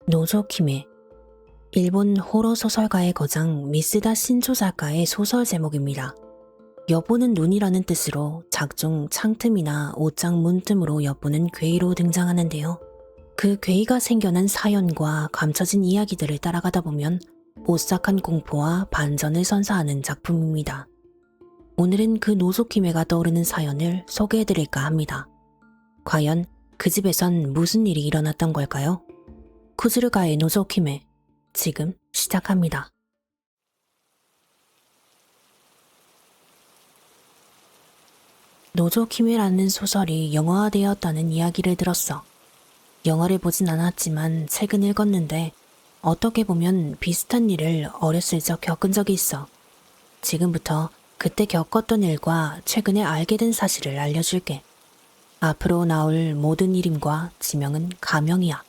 노조키메. 일본 호러 소설가의 거장 미스다 신조 작가의 소설 제목입니다. 엿보는 눈이라는 뜻으로 작중 창틈이나 옷장 문틈으로 엿보는 괴이로 등장하는데요. 그 괴이가 생겨난 사연과 감춰진 이야기들을 따라가다 보면 오싹한 공포와 반전을 선사하는 작품입니다. 오늘은 그 노조키메가 떠오르는 사연을 소개해드릴까 합니다. 과연 그 집에선 무슨 일이 일어났던 걸까요? 쿠즈르가의 노조키메, 지금 시작합니다. 노조키메라는 소설이 영화화되었다는 이야기를 들었어. 영화를 보진 않았지만 책은 읽었는데 어떻게 보면 비슷한 일을 어렸을 적 겪은 적이 있어. 지금부터 그때 겪었던 일과 최근에 알게 된 사실을 알려줄게. 앞으로 나올 모든 이름과 지명은 가명이야.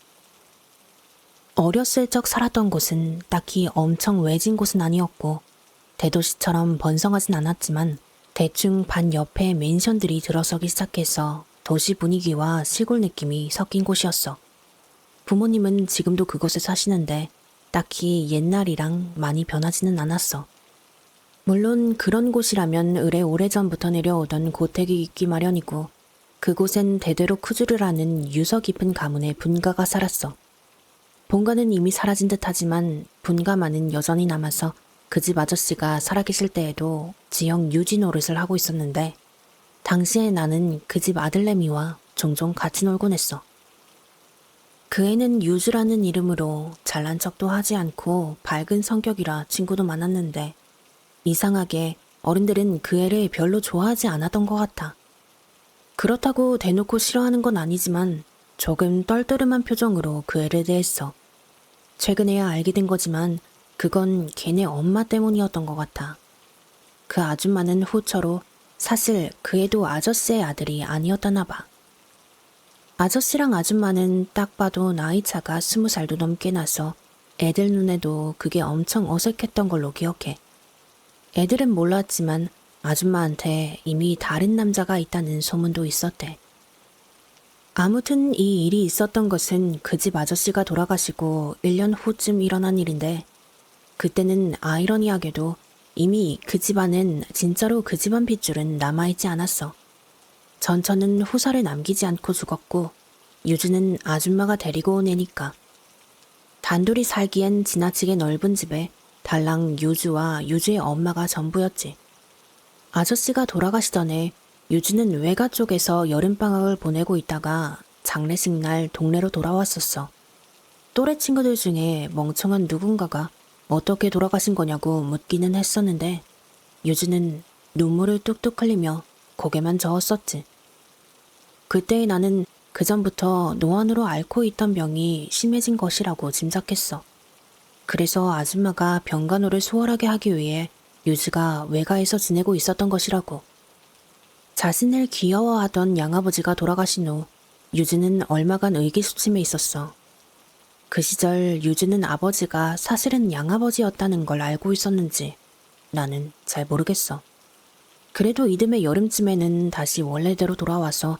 어렸을 적 살았던 곳은 딱히 엄청 외진 곳은 아니었고 대도시처럼 번성하진 않았지만 대충 반 옆에 맨션들이 들어서기 시작해서 도시 분위기와 시골 느낌이 섞인 곳이었어. 부모님은 지금도 그곳에 사시는데 딱히 옛날이랑 많이 변하지는 않았어. 물론 그런 곳이라면 의뢰 오래전부터 내려오던 고택이 있기 마련이고 그곳엔 대대로 쿠즈르라는 유서 깊은 가문의 분가가 살았어. 본가는 이미 사라진 듯하지만 분가만은 여전히 남아서 그 집 아저씨가 살아계실 때에도 지역 유지 노릇을 하고 있었는데 당시에 나는 그 집 아들내미와 종종 같이 놀곤 했어. 그 애는 유주라는 이름으로 잘난 척도 하지 않고 밝은 성격이라 친구도 많았는데 이상하게 어른들은 그 애를 별로 좋아하지 않았던 것 같아. 그렇다고 대놓고 싫어하는 건 아니지만 조금 떨떠름한 표정으로 그 애를 대했어. 최근에야 알게 된 거지만 그건 걔네 엄마 때문이었던 것 같아. 그 아줌마는 후처로 사실 그 애도 아저씨의 아들이 아니었다나 봐. 아저씨랑 아줌마는 딱 봐도 나이차가 20살도 넘게 나서 애들 눈에도 그게 엄청 어색했던 걸로 기억해. 애들은 몰랐지만 아줌마한테 이미 다른 남자가 있다는 소문도 있었대. 아무튼 이 일이 있었던 것은 그 집 아저씨가 돌아가시고 1년 후쯤 일어난 일인데 그때는 아이러니하게도 이미 그 집안엔 진짜로 그 집안 핏줄은 남아있지 않았어. 전처는 후사를 남기지 않고 죽었고 유주는 아줌마가 데리고 온 애니까. 단둘이 살기엔 지나치게 넓은 집에 달랑 유주와 유주의 엄마가 전부였지. 아저씨가 돌아가시 전에 유주는 외가 쪽에서 여름방학을 보내고 있다가 장례식 날 동네로 돌아왔었어. 또래 친구들 중에 멍청한 누군가가 어떻게 돌아가신 거냐고 묻기는 했었는데 유주는 눈물을 뚝뚝 흘리며 고개만 저었었지. 그때의 나는 그전부터 노안으로 앓고 있던 병이 심해진 것이라고 짐작했어. 그래서 아줌마가 병간호를 수월하게 하기 위해 유주가 외가에서 지내고 있었던 것이라고. 자신을 귀여워하던 양아버지가 돌아가신 후 유주는 얼마간 의기소침해 있었어. 그 시절 유주는 아버지가 사실은 양아버지였다는 걸 알고 있었는지 나는 잘 모르겠어. 그래도 이듬해 여름쯤에는 다시 원래대로 돌아와서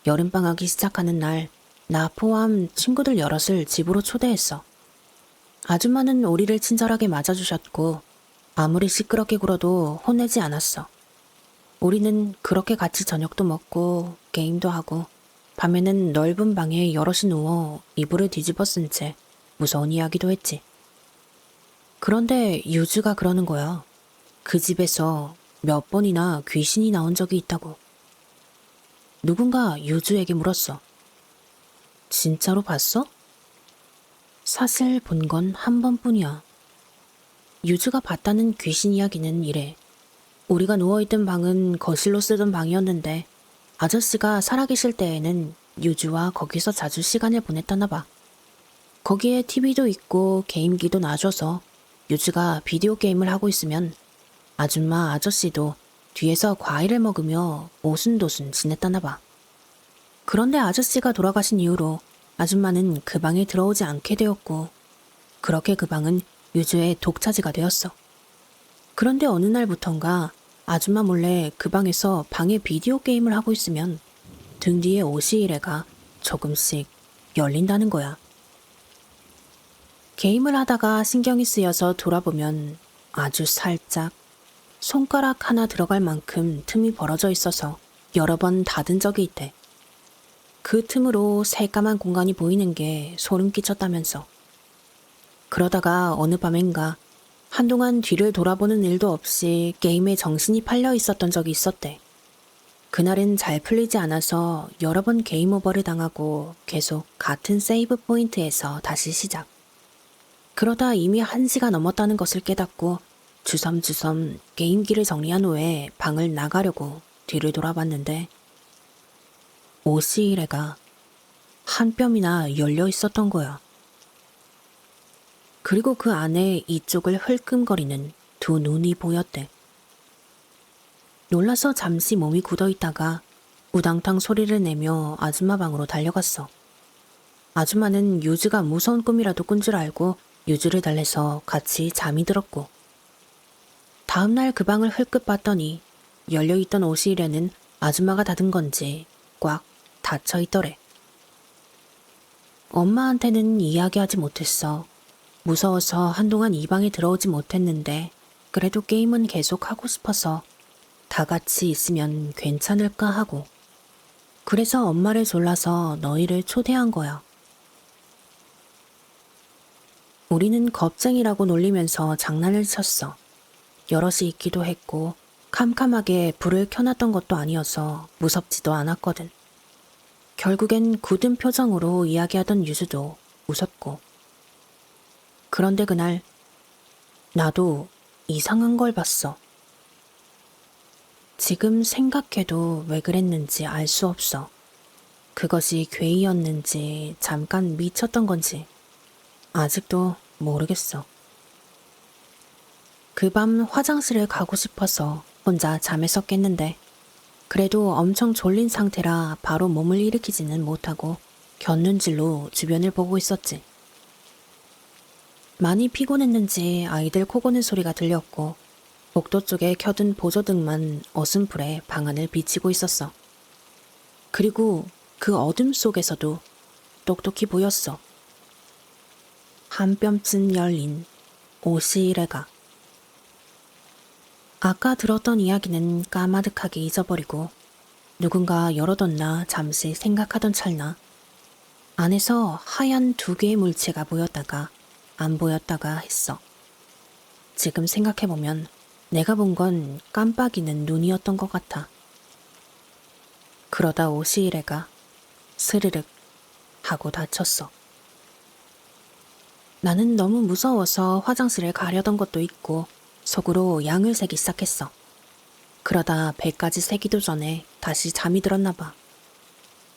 여름방학이 시작하는 날 나 포함 친구들 여럿을 집으로 초대했어. 아줌마는 우리를 친절하게 맞아주셨고 아무리 시끄럽게 굴어도 혼내지 않았어. 우리는 그렇게 같이 저녁도 먹고 게임도 하고 밤에는 넓은 방에 여럿이 누워 이불을 뒤집어 쓴 채 무서운 이야기도 했지. 그런데 유주가 그러는 거야. 그 집에서 몇 번이나 귀신이 나온 적이 있다고. 누군가 유주에게 물었어. 진짜로 봤어? 사실 본 건 한 번뿐이야. 유주가 봤다는 귀신 이야기는 이래. 우리가 누워있던 방은 거실로 쓰던 방이었는데 아저씨가 살아계실 때에는 유주와 거기서 자주 시간을 보냈다나 봐. 거기에 TV도 있고 게임기도 놔줘서 유주가 비디오 게임을 하고 있으면 아줌마 아저씨도 뒤에서 과일을 먹으며 오순도순 지냈다나 봐. 그런데 아저씨가 돌아가신 이후로 아줌마는 그 방에 들어오지 않게 되었고 그렇게 그 방은 유주의 독차지가 되었어. 그런데 어느 날부턴가 아줌마 몰래 그 방에서 방에 비디오 게임을 하고 있으면 등 뒤에 오시이레가 조금씩 열린다는 거야. 게임을 하다가 신경이 쓰여서 돌아보면 아주 살짝 손가락 하나 들어갈 만큼 틈이 벌어져 있어서 여러 번 닫은 적이 있대. 그 틈으로 새까만 공간이 보이는 게 소름 끼쳤다면서. 그러다가 어느 밤엔가 한동안 뒤를 돌아보는 일도 없이 게임에 정신이 팔려 있었던 적이 있었대. 그날은 잘 풀리지 않아서 여러 번 게임 오버를 당하고 계속 같은 세이브 포인트에서 다시 시작. 그러다 이미 1시가 넘었다는 것을 깨닫고 주섬주섬 게임기를 정리한 후에 방을 나가려고 뒤를 돌아봤는데 OC1회가 한 뼘이나 열려 있었던 거야. 그리고 그 안에 이쪽을 흘끔거리는 두 눈이 보였대. 놀라서 잠시 몸이 굳어있다가 우당탕 소리를 내며 아줌마 방으로 달려갔어. 아줌마는 유즈가 무서운 꿈이라도 꾼 줄 알고 유즈를 달래서 같이 잠이 들었고, 다음날 그 방을 흘끗 봤더니 열려있던 OC1에는 아줌마가 닫은 건지 꽉 닫혀있더래. 엄마한테는 이야기하지 못했어. 무서워서 한동안 이 방에 들어오지 못했는데 그래도 게임은 계속 하고 싶어서 다 같이 있으면 괜찮을까 하고. 그래서 엄마를 졸라서 너희를 초대한 거야. 우리는 겁쟁이라고 놀리면서 장난을 쳤어. 여럿이 있기도 했고 캄캄하게 불을 켜놨던 것도 아니어서 무섭지도 않았거든. 결국엔 굳은 표정으로 이야기하던 유주도 웃었고. 그런데 그날 나도 이상한 걸 봤어. 지금 생각해도 왜 그랬는지 알 수 없어. 그것이 괴이였는지 잠깐 미쳤던 건지 아직도 모르겠어. 그 밤 화장실을 가고 싶어서 혼자 잠에서 깼는데 그래도 엄청 졸린 상태라 바로 몸을 일으키지는 못하고 곁눈질로 주변을 보고 있었지. 많이 피곤했는지 아이들 코 고는 소리가 들렸고 복도 쪽에 켜둔 보조등만 어슴풀에 방안을 비치고 있었어. 그리고 그 어둠 속에서도 똑똑히 보였어. 한 뼘쯤 열린 OC1회가. 아까 들었던 이야기는 까마득하게 잊어버리고 누군가 열어뒀나 잠시 생각하던 찰나 안에서 하얀 2개의 물체가 보였다가 안 보였다가 했어. 지금 생각해보면 내가 본 건 깜빡이는 눈이었던 것 같아. 그러다 OC1회가 스르륵 하고 닫혔어. 나는 너무 무서워서 화장실을 가려던 것도 있고 속으로 양을 세기 시작했어. 그러다 배까지 세기도 전에 다시 잠이 들었나 봐.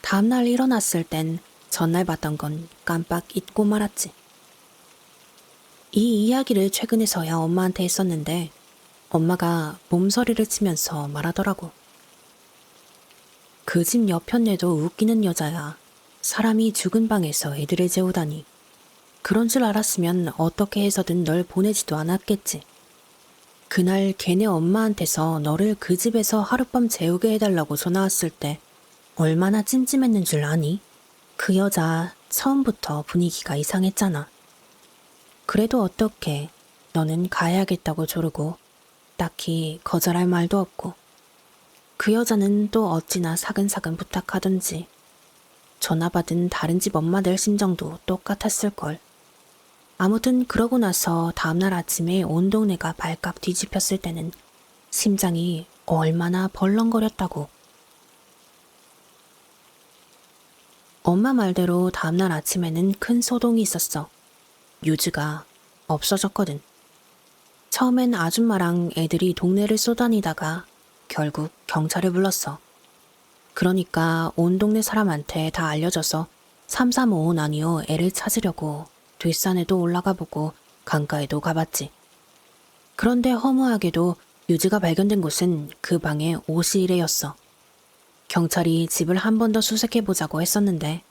다음날 일어났을 땐 전날 봤던 건 깜빡 잊고 말았지. 이 이야기를 최근에서야 엄마한테 했었는데 엄마가 몸서리를 치면서 말하더라고. 그 집 옆편네도 웃기는 여자야. 사람이 죽은 방에서 애들을 재우다니. 그런 줄 알았으면 어떻게 해서든 널 보내지도 않았겠지. 그날 걔네 엄마한테서 너를 그 집에서 하룻밤 재우게 해달라고 전화 왔을 때 얼마나 찜찜했는 줄 아니? 그 여자 처음부터 분위기가 이상했잖아. 그래도 어떡해. 너는 가야겠다고 조르고 딱히 거절할 말도 없고. 그 여자는 또 어찌나 사근사근 부탁하던지 전화 받은 다른 집 엄마들 심정도 똑같았을걸. 아무튼 그러고 나서 다음날 아침에 온 동네가 발칵 뒤집혔을 때는 심장이 얼마나 벌렁거렸다고. 엄마 말대로 다음날 아침에는 큰 소동이 있었어. 유즈가 없어졌거든. 처음엔 아줌마랑 애들이 동네를 쏘다니다가 결국 경찰을 불렀어. 그러니까 온 동네 사람한테 다 알려져서 335 나뉘어 애를 찾으려고 뒷산에도 올라가 보고 강가에도 가봤지. 그런데 허무하게도 유지가 발견된 곳은 그 방의 OC1회였어. 경찰이 집을 한 번 더 수색해보자고 했었는데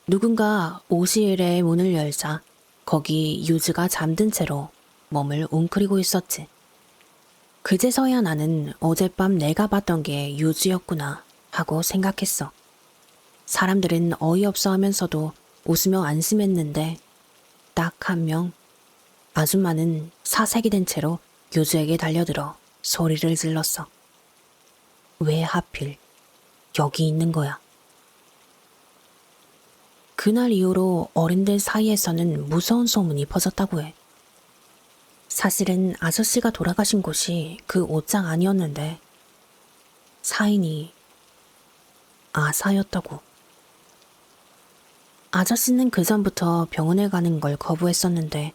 누군가 OC1회의 문을 열자 거기 유즈가 잠든 채로 몸을 웅크리고 있었지. 그제서야 나는 어젯밤 내가 봤던 게 유즈였구나 하고 생각했어. 사람들은 어이없어 하면서도 웃으며 안심했는데 딱 한 명. 아줌마는 사색이 된 채로 유주에게 달려들어 소리를 질렀어. 왜 하필 여기 있는 거야? 그날 이후로 어른들 사이에서는 무서운 소문이 퍼졌다고 해. 사실은 아저씨가 돌아가신 곳이 그 옷장 아니었는데 사인이 아사였다고. 아저씨는 그전부터 병원에 가는 걸 거부했었는데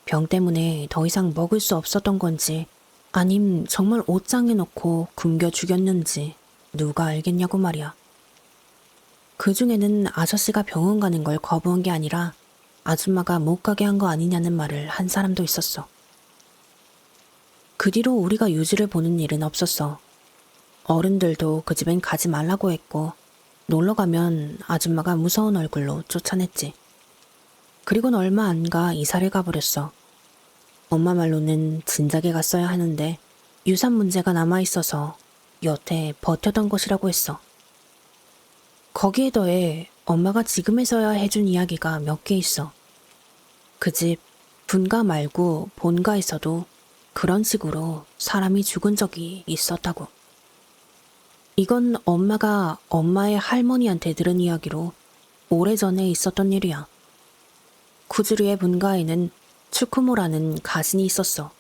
병 때문에 더 이상 먹을 수 없었던 건지 아님 정말 옷장에 넣고 굶겨 죽였는지 누가 알겠냐고 말이야. 그중에는 아저씨가 병원 가는 걸 거부한 게 아니라 아줌마가 못 가게 한 거 아니냐는 말을 한 사람도 있었어. 그 뒤로 우리가 유지를 보는 일은 없었어. 어른들도 그 집엔 가지 말라고 했고 놀러 가면 아줌마가 무서운 얼굴로 쫓아냈지. 그리고는 얼마 안 가 이사를 가버렸어. 엄마 말로는 진작에 갔어야 하는데 유산 문제가 남아있어서 여태 버텨던 것이라고 했어. 거기에 더해 엄마가 지금에서야 해준 이야기가 몇 개 있어. 그 집 분가 말고 본가에서도 그런 식으로 사람이 죽은 적이 있었다고. 이건 엄마가 엄마의 할머니한테 들은 이야기로 오래전에 있었던 일이야. 쿠즈르의 분가에는 추쿠모라는 가신이 있었어.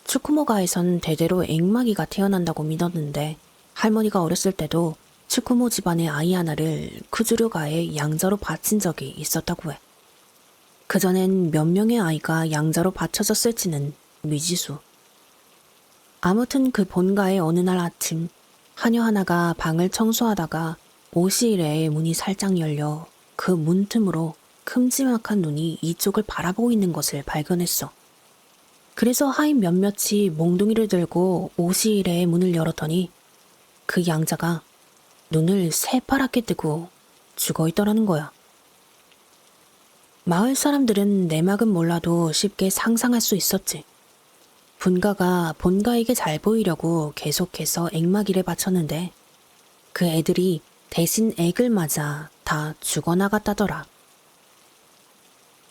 추쿠모가에선 대대로 앵마기가 태어난다고 믿었는데 할머니가 어렸을 때도 추쿠모 집안의 아이 하나를 쿠즈르가에 양자로 바친 적이 있었다고 해. 그전엔 몇 명의 아이가 양자로 바쳐졌을지는 미지수. 아무튼 그 본가의 어느 날 아침 하녀 하나가 방을 청소하다가 오시일의 문이 살짝 열려 그 문틈으로 큼지막한 눈이 이쪽을 바라보고 있는 것을 발견했어. 그래서 하인 몇몇이 몽둥이를 들고 오시일의 문을 열었더니 그 양자가 눈을 새파랗게 뜨고 죽어있더라는 거야. 마을 사람들은 내막은 몰라도 쉽게 상상할 수 있었지. 분가가 본가에게 잘 보이려고 계속해서 액마기를 바쳤는데 그 애들이 대신 액을 맞아 다 죽어나갔다더라.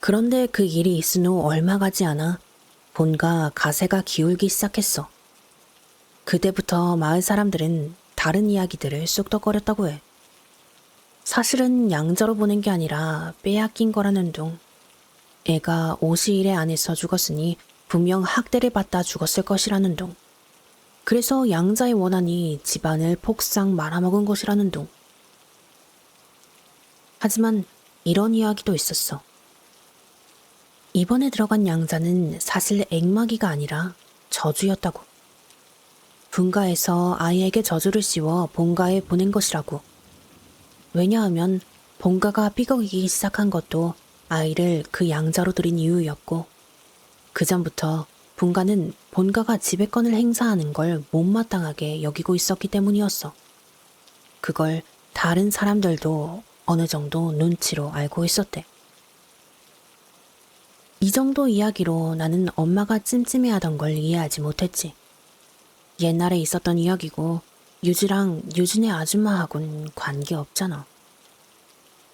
그런데 그 일이 있은 후 얼마 가지 않아 본가 가세가 기울기 시작했어. 그때부터 마을 사람들은 다른 이야기들을 쑥덕거렸다고 해. 사실은 양자로 보낸 게 아니라 빼앗긴 거라는 둥. 애가 오시일의 안에서 죽었으니 분명 학대를 받다 죽었을 것이라는 둥. 그래서 양자의 원한이 집안을 폭삭 말아먹은 것이라는 둥. 하지만 이런 이야기도 있었어. 이번에 들어간 양자는 사실 액마기가 아니라 저주였다고. 분가에서 아이에게 저주를 씌워 본가에 보낸 것이라고. 왜냐하면 본가가 삐걱이기 시작한 것도 아이를 그 양자로 들인 이유였고 그전부터 분가는 본가가 지배권을 행사하는 걸 못마땅하게 여기고 있었기 때문이었어. 그걸 다른 사람들도 어느 정도 눈치로 알고 있었대. 이 정도 이야기로 나는 엄마가 찜찜해하던 걸 이해하지 못했지. 옛날에 있었던 이야기고 유주랑 유준의 아줌마하고는 관계없잖아.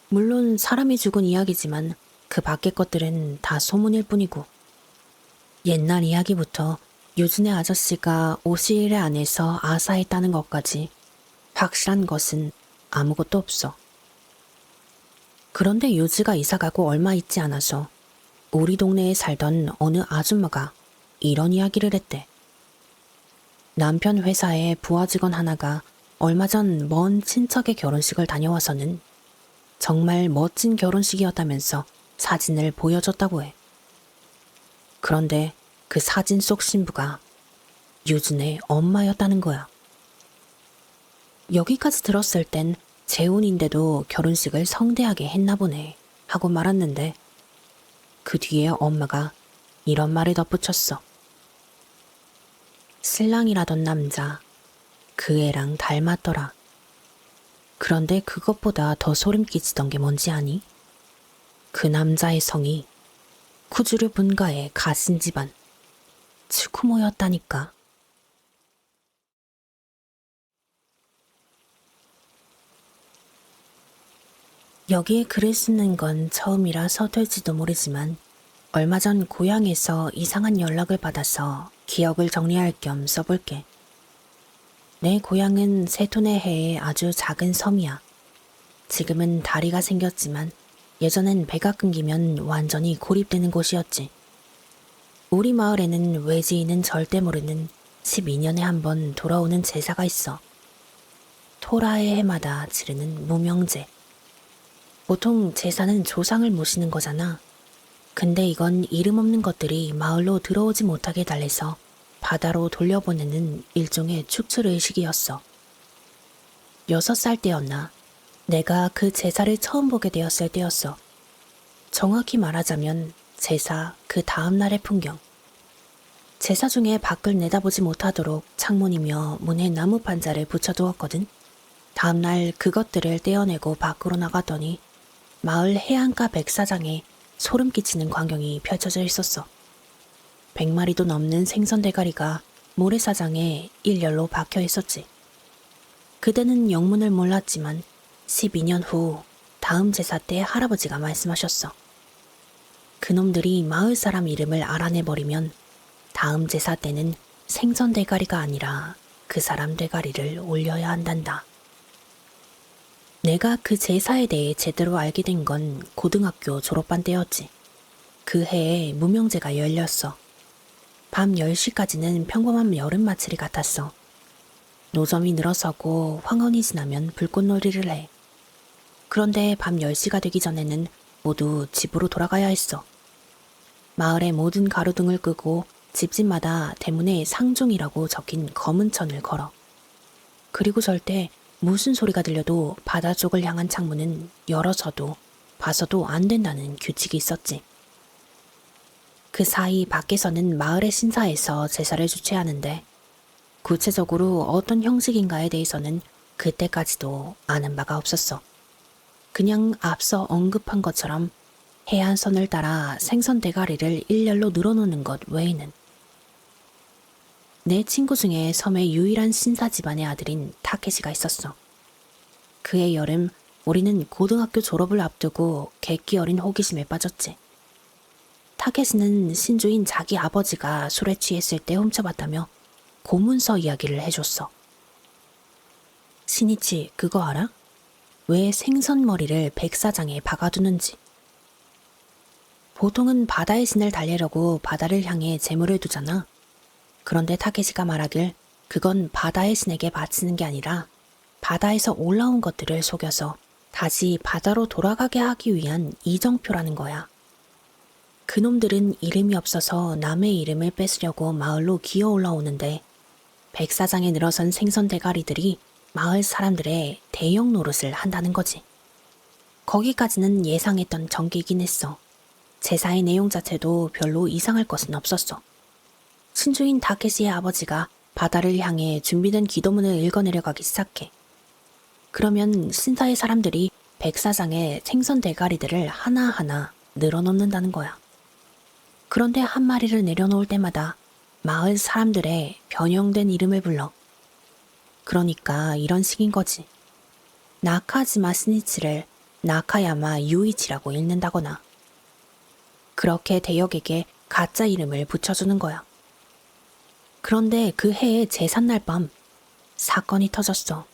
물론 사람이 죽은 이야기지만 그 밖의 것들은 다 소문일 뿐이고 옛날 이야기부터 유준의 아저씨가 오시일의 안에서 아사했다는 것까지 확실한 것은 아무것도 없어. 그런데 유주가 이사가고 얼마 있지 않아서 우리 동네에 살던 어느 아줌마가 이런 이야기를 했대. 남편 회사의 부하 직원 하나가 얼마 전 먼 친척의 결혼식을 다녀와서는 정말 멋진 결혼식이었다면서 사진을 보여줬다고 해. 그런데 그 사진 속 신부가 유준의 엄마였다는 거야. 여기까지 들었을 땐 재혼인데도 결혼식을 성대하게 했나 보네 하고 말았는데 그 뒤에 엄마가 이런 말을 덧붙였어. 신랑이라던 남자, 그 애랑 닮았더라. 그런데 그것보다 더 소름 끼치던 게 뭔지 아니? 그 남자의 성이 쿠주르 분가의 가신 집안, 츠쿠모였다니까. 여기에 글을 쓰는 건 처음이라 서툴지도 모르지만 얼마 전 고향에서 이상한 연락을 받아서 기억을 정리할 겸 써볼게. 내 고향은 세톤의 해에 아주 작은 섬이야. 지금은 다리가 생겼지만 예전엔 배가 끊기면 완전히 고립되는 곳이었지. 우리 마을에는 외지인은 절대 모르는 12년에 한 번 돌아오는 제사가 있어. 토라의 해마다 치르는 무명제. 보통 제사는 조상을 모시는 거잖아. 근데 이건 이름 없는 것들이 마을로 들어오지 못하게 달래서 바다로 돌려보내는 일종의 축출 의식이었어. 6살 때였나? 내가 그 제사를 처음 보게 되었을 때였어. 정확히 말하자면 제사 그 다음 날의 풍경. 제사 중에 밖을 내다보지 못하도록 창문이며 문에 나무 판자를 붙여두었거든. 다음 날 그것들을 떼어내고 밖으로 나갔더니 마을 해안가 백사장에 소름 끼치는 광경이 펼쳐져 있었어. 100마리도 넘는 생선 대가리가 모래사장에 일렬로 박혀 있었지. 그대는 영문을 몰랐지만 12년 후 다음 제사 때 할아버지가 말씀하셨어. 그놈들이 마을 사람 이름을 알아내버리면 다음 제사 때는 생선 대가리가 아니라 그 사람 대가리를 올려야 한단다. 내가 그 제사에 대해 제대로 알게 된 건 고등학교 졸업반 때였지. 그 해에 무명제가 열렸어. 밤 10시까지는 평범한 여름마칠이 같았어. 노점이 늘어서고 황혼이 지나면 불꽃놀이를 해. 그런데 밤 10시가 되기 전에는 모두 집으로 돌아가야 했어. 마을의 모든 가로등을 끄고 집집마다 대문에 상중이라고 적힌 검은 천을 걸어. 그리고 절대 무슨 소리가 들려도 바다 쪽을 향한 창문은 열어서도 봐서도 안 된다는 규칙이 있었지. 그 사이 밖에서는 마을의 신사에서 제사를 주최하는데 구체적으로 어떤 형식인가에 대해서는 그때까지도 아는 바가 없었어. 그냥 앞서 언급한 것처럼 해안선을 따라 생선 대가리를 일렬로 늘어놓는 것 외에는. 내 친구 중에 섬의 유일한 신사 집안의 아들인 타케시가 있었어. 그해 여름 우리는 고등학교 졸업을 앞두고 객기 어린 호기심에 빠졌지. 타케시는 신주인 자기 아버지가 술에 취했을 때 훔쳐봤다며 고문서 이야기를 해줬어. 신이치 그거 알아? 왜 생선머리를 백사장에 박아두는지. 보통은 바다의 신을 달래려고 바다를 향해 재물을 두잖아. 그런데 타케시가 말하길 그건 바다의 신에게 바치는 게 아니라 바다에서 올라온 것들을 속여서 다시 바다로 돌아가게 하기 위한 이정표라는 거야. 그놈들은 이름이 없어서 남의 이름을 뺏으려고 마을로 기어 올라오는데 백사장에 늘어선 생선 대가리들이 마을 사람들의 대형 노릇을 한다는 거지. 거기까지는 예상했던 전개이긴 했어. 제사의 내용 자체도 별로 이상할 것은 없었어. 신주인 다케시의 아버지가 바다를 향해 준비된 기도문을 읽어내려가기 시작해. 그러면 신사의 사람들이 백사장에 생선 대가리들을 하나하나 늘어놓는다는 거야. 그런데 한 마리를 내려놓을 때마다 마을 사람들의 변형된 이름을 불러. 그러니까 이런 식인 거지. 나카지마 스니치를 나카야마 유이치라고 읽는다거나. 그렇게 대역에게 가짜 이름을 붙여주는 거야. 그런데 그 해의 제삿날 밤 사건이 터졌어.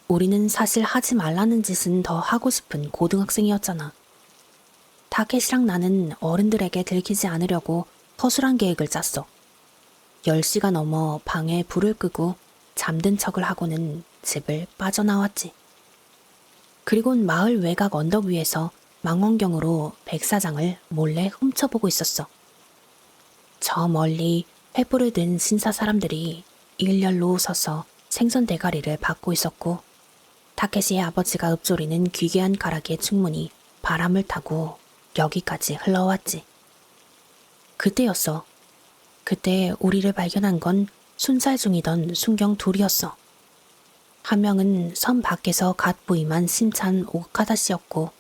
우리는 사실 하지 말라는 짓은 더 하고 싶은 고등학생이었잖아. 타케시랑 나는 어른들에게 들키지 않으려고 허술한 계획을 짰어. 10시가 넘어 방에 불을 끄고 잠든 척을 하고는 집을 빠져나왔지. 그리곤 마을 외곽 언덕 위에서 망원경으로 백사장을 몰래 훔쳐보고 있었어. 저 멀리 횃불을 든 신사 사람들이 일렬로 서서 생선 대가리를 받고 있었고 타케시의 아버지가 읊조리는 귀괴한 가락의 충문이 바람을 타고 여기까지 흘러왔지. 그때였어. 그때 우리를 발견한 건 순살 중이던 순경 둘이었어. 한 명은 섬 밖에서 갓 부임한 심찬 오카다 씨였고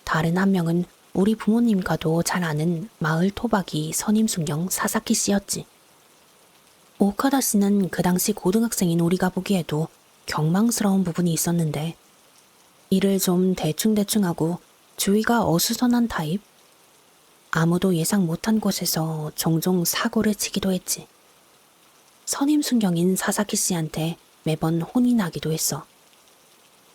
다른 한 명은 우리 부모님과도 잘 아는 마을 토박이 선임 순경 사사키 씨였지. 오카다 씨는 그 당시 고등학생인 우리가 보기에도 경망스러운 부분이 있었는데 일을 좀 대충대충하고 주위가 어수선한 타입? 아무도 예상 못한 곳에서 종종 사고를 치기도 했지. 선임 순경인 사사키 씨한테 매번 혼이 나기도 했어.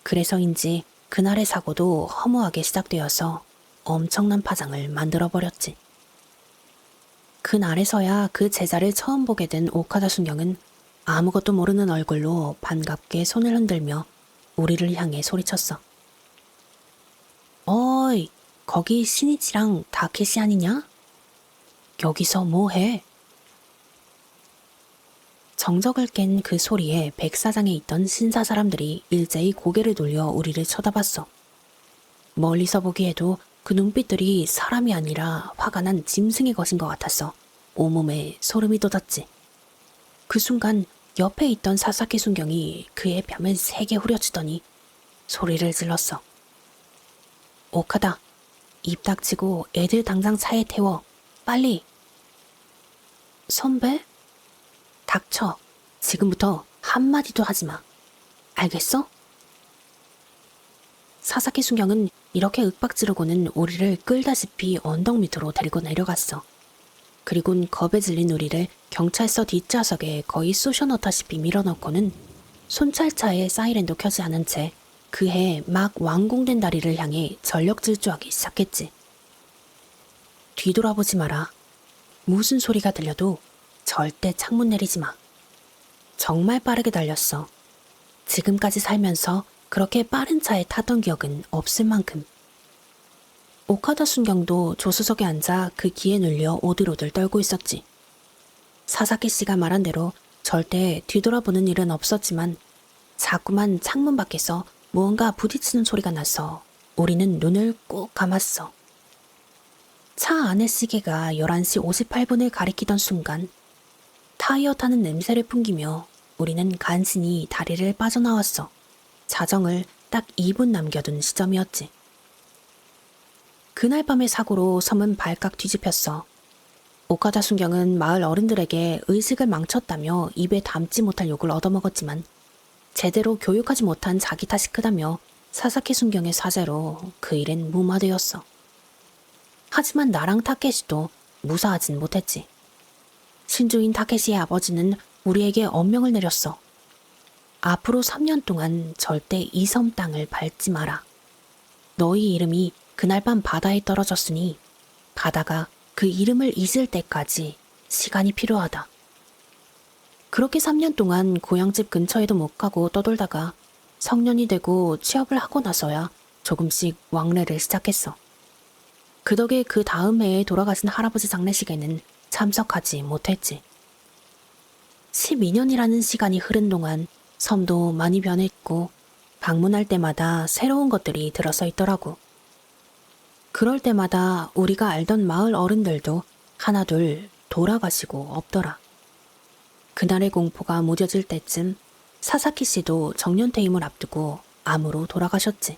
그래서인지 그날의 사고도 허무하게 시작되어서 엄청난 파장을 만들어버렸지. 그날에서야 그 제자를 처음 보게 된 오카다 순경은 아무것도 모르는 얼굴로 반갑게 손을 흔들며 우리를 향해 소리쳤어. 어이, 거기 신이치랑 다케시 아니냐? 여기서 뭐해? 정적을 깬 그 소리에 백사장에 있던 신사 사람들이 일제히 고개를 돌려 우리를 쳐다봤어. 멀리서 보기에도 그 눈빛들이 사람이 아니라 화가 난 짐승의 것인 것 같았어. 온몸에 소름이 돋았지. 그 순간 옆에 있던 사사키 순경이 그의 뺨을 세게 후려치더니 소리를 질렀어. 오카다, 입 닥치고 애들 당장 차에 태워. 빨리. 선배? 닥쳐. 지금부터 한마디도 하지 마. 알겠어? 사사키 순경은 이렇게 윽박지르고는 우리를 끌다시피 언덕 밑으로 데리고 내려갔어. 그리곤 겁에 질린 우리를 경찰서 뒷좌석에 거의 쑤셔넣다시피 밀어넣고는 손찰차에 사이렌도 켜지 않은 채 그해 막 완공된 다리를 향해 전력 질주하기 시작했지. 뒤돌아보지 마라. 무슨 소리가 들려도 절대 창문 내리지 마. 정말 빠르게 달렸어. 지금까지 살면서 그렇게 빠른 차에 타던 기억은 없을 만큼. 오카다 순경도 조수석에 앉아 그 기에 눌려 오들오들 떨고 있었지. 사사키 씨가 말한 대로 절대 뒤돌아보는 일은 없었지만 자꾸만 창문 밖에서 무언가 부딪히는 소리가 나서 우리는 눈을 꾹 감았어. 차 안의 시계가 11시 58분을 가리키던 순간 타이어 타는 냄새를 풍기며 우리는 간신히 다리를 빠져나왔어. 자정을 딱 2분 남겨둔 시점이었지. 그날 밤의 사고로 섬은 발칵 뒤집혔어. 오카다 순경은 마을 어른들에게 의식을 망쳤다며 입에 담지 못할 욕을 얻어먹었지만 제대로 교육하지 못한 자기 탓이 크다며 사사키 순경의 사죄로 그 일은 무마되었어. 하지만 나랑 타케시도 무사하진 못했지. 신주인 타케시의 아버지는 우리에게 엄명을 내렸어. 앞으로 3년 동안 절대 이 섬 땅을 밟지 마라. 너희 이름이 그날 밤 바다에 떨어졌으니 바다가 그 이름을 잊을 때까지 시간이 필요하다. 그렇게 3년 동안 고향집 근처에도 못 가고 떠돌다가 성년이 되고 취업을 하고 나서야 조금씩 왕래를 시작했어. 그 덕에 그 다음 해에 돌아가신 할아버지 장례식에는 참석하지 못했지. 12년이라는 시간이 흐른 동안 섬도 많이 변했고 방문할 때마다 새로운 것들이 들어서 있더라고. 그럴 때마다 우리가 알던 마을 어른들도 하나둘 돌아가시고 없더라. 그날의 공포가 무뎌질 때쯤 사사키 씨도 정년퇴임을 앞두고 암으로 돌아가셨지.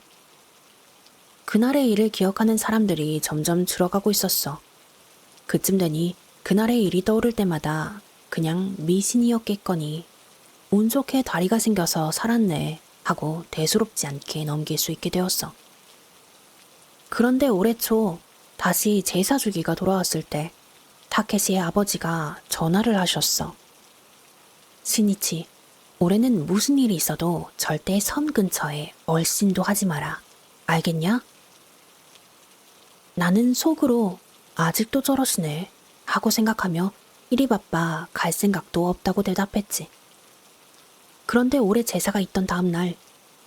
그날의 일을 기억하는 사람들이 점점 줄어가고 있었어. 그쯤 되니 그날의 일이 떠오를 때마다 그냥 미신이었겠거니 운 좋게 다리가 생겨서 살았네 하고 대수롭지 않게 넘길 수 있게 되었어. 그런데 올해 초 다시 제사 주기가 돌아왔을 때 타케시의 아버지가 전화를 하셨어. 신이치, 올해는 무슨 일이 있어도 절대 섬 근처에 얼씬도 하지 마라. 알겠냐? 나는 속으로 아직도 저러시네 하고 생각하며 일이 바빠 갈 생각도 없다고 대답했지. 그런데 올해 제사가 있던 다음 날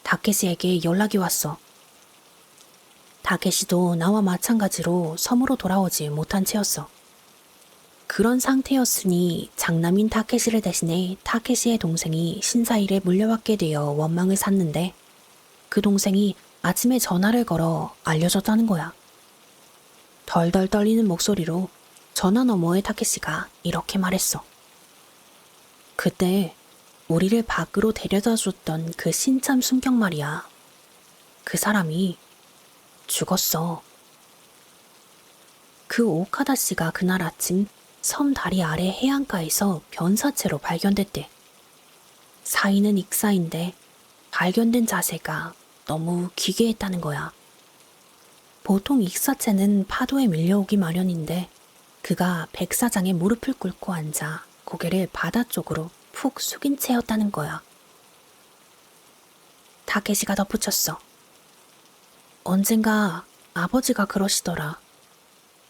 다케시에게 연락이 왔어. 다케시도 나와 마찬가지로 섬으로 돌아오지 못한 채였어. 그런 상태였으니 장남인 타케시를 대신해 타케시의 동생이 신사일에 물려받게 되어 원망을 샀는데 그 동생이 아침에 전화를 걸어 알려줬다는 거야. 덜덜 떨리는 목소리로 전화 너머의 타케시가 이렇게 말했어. 그때 우리를 밖으로 데려다 줬던 그 신참 순경 말이야. 그 사람이 죽었어. 그 오카다 씨가 그날 아침 섬 다리 아래 해안가에서 변사체로 발견됐대. 사인은 익사인데 발견된 자세가 너무 기괴했다는 거야. 보통 익사체는 파도에 밀려오기 마련인데 그가 백사장에 무릎을 꿇고 앉아 고개를 바다 쪽으로 푹 숙인 채였다는 거야. 타케시가 덧붙였어. 언젠가 아버지가 그러시더라.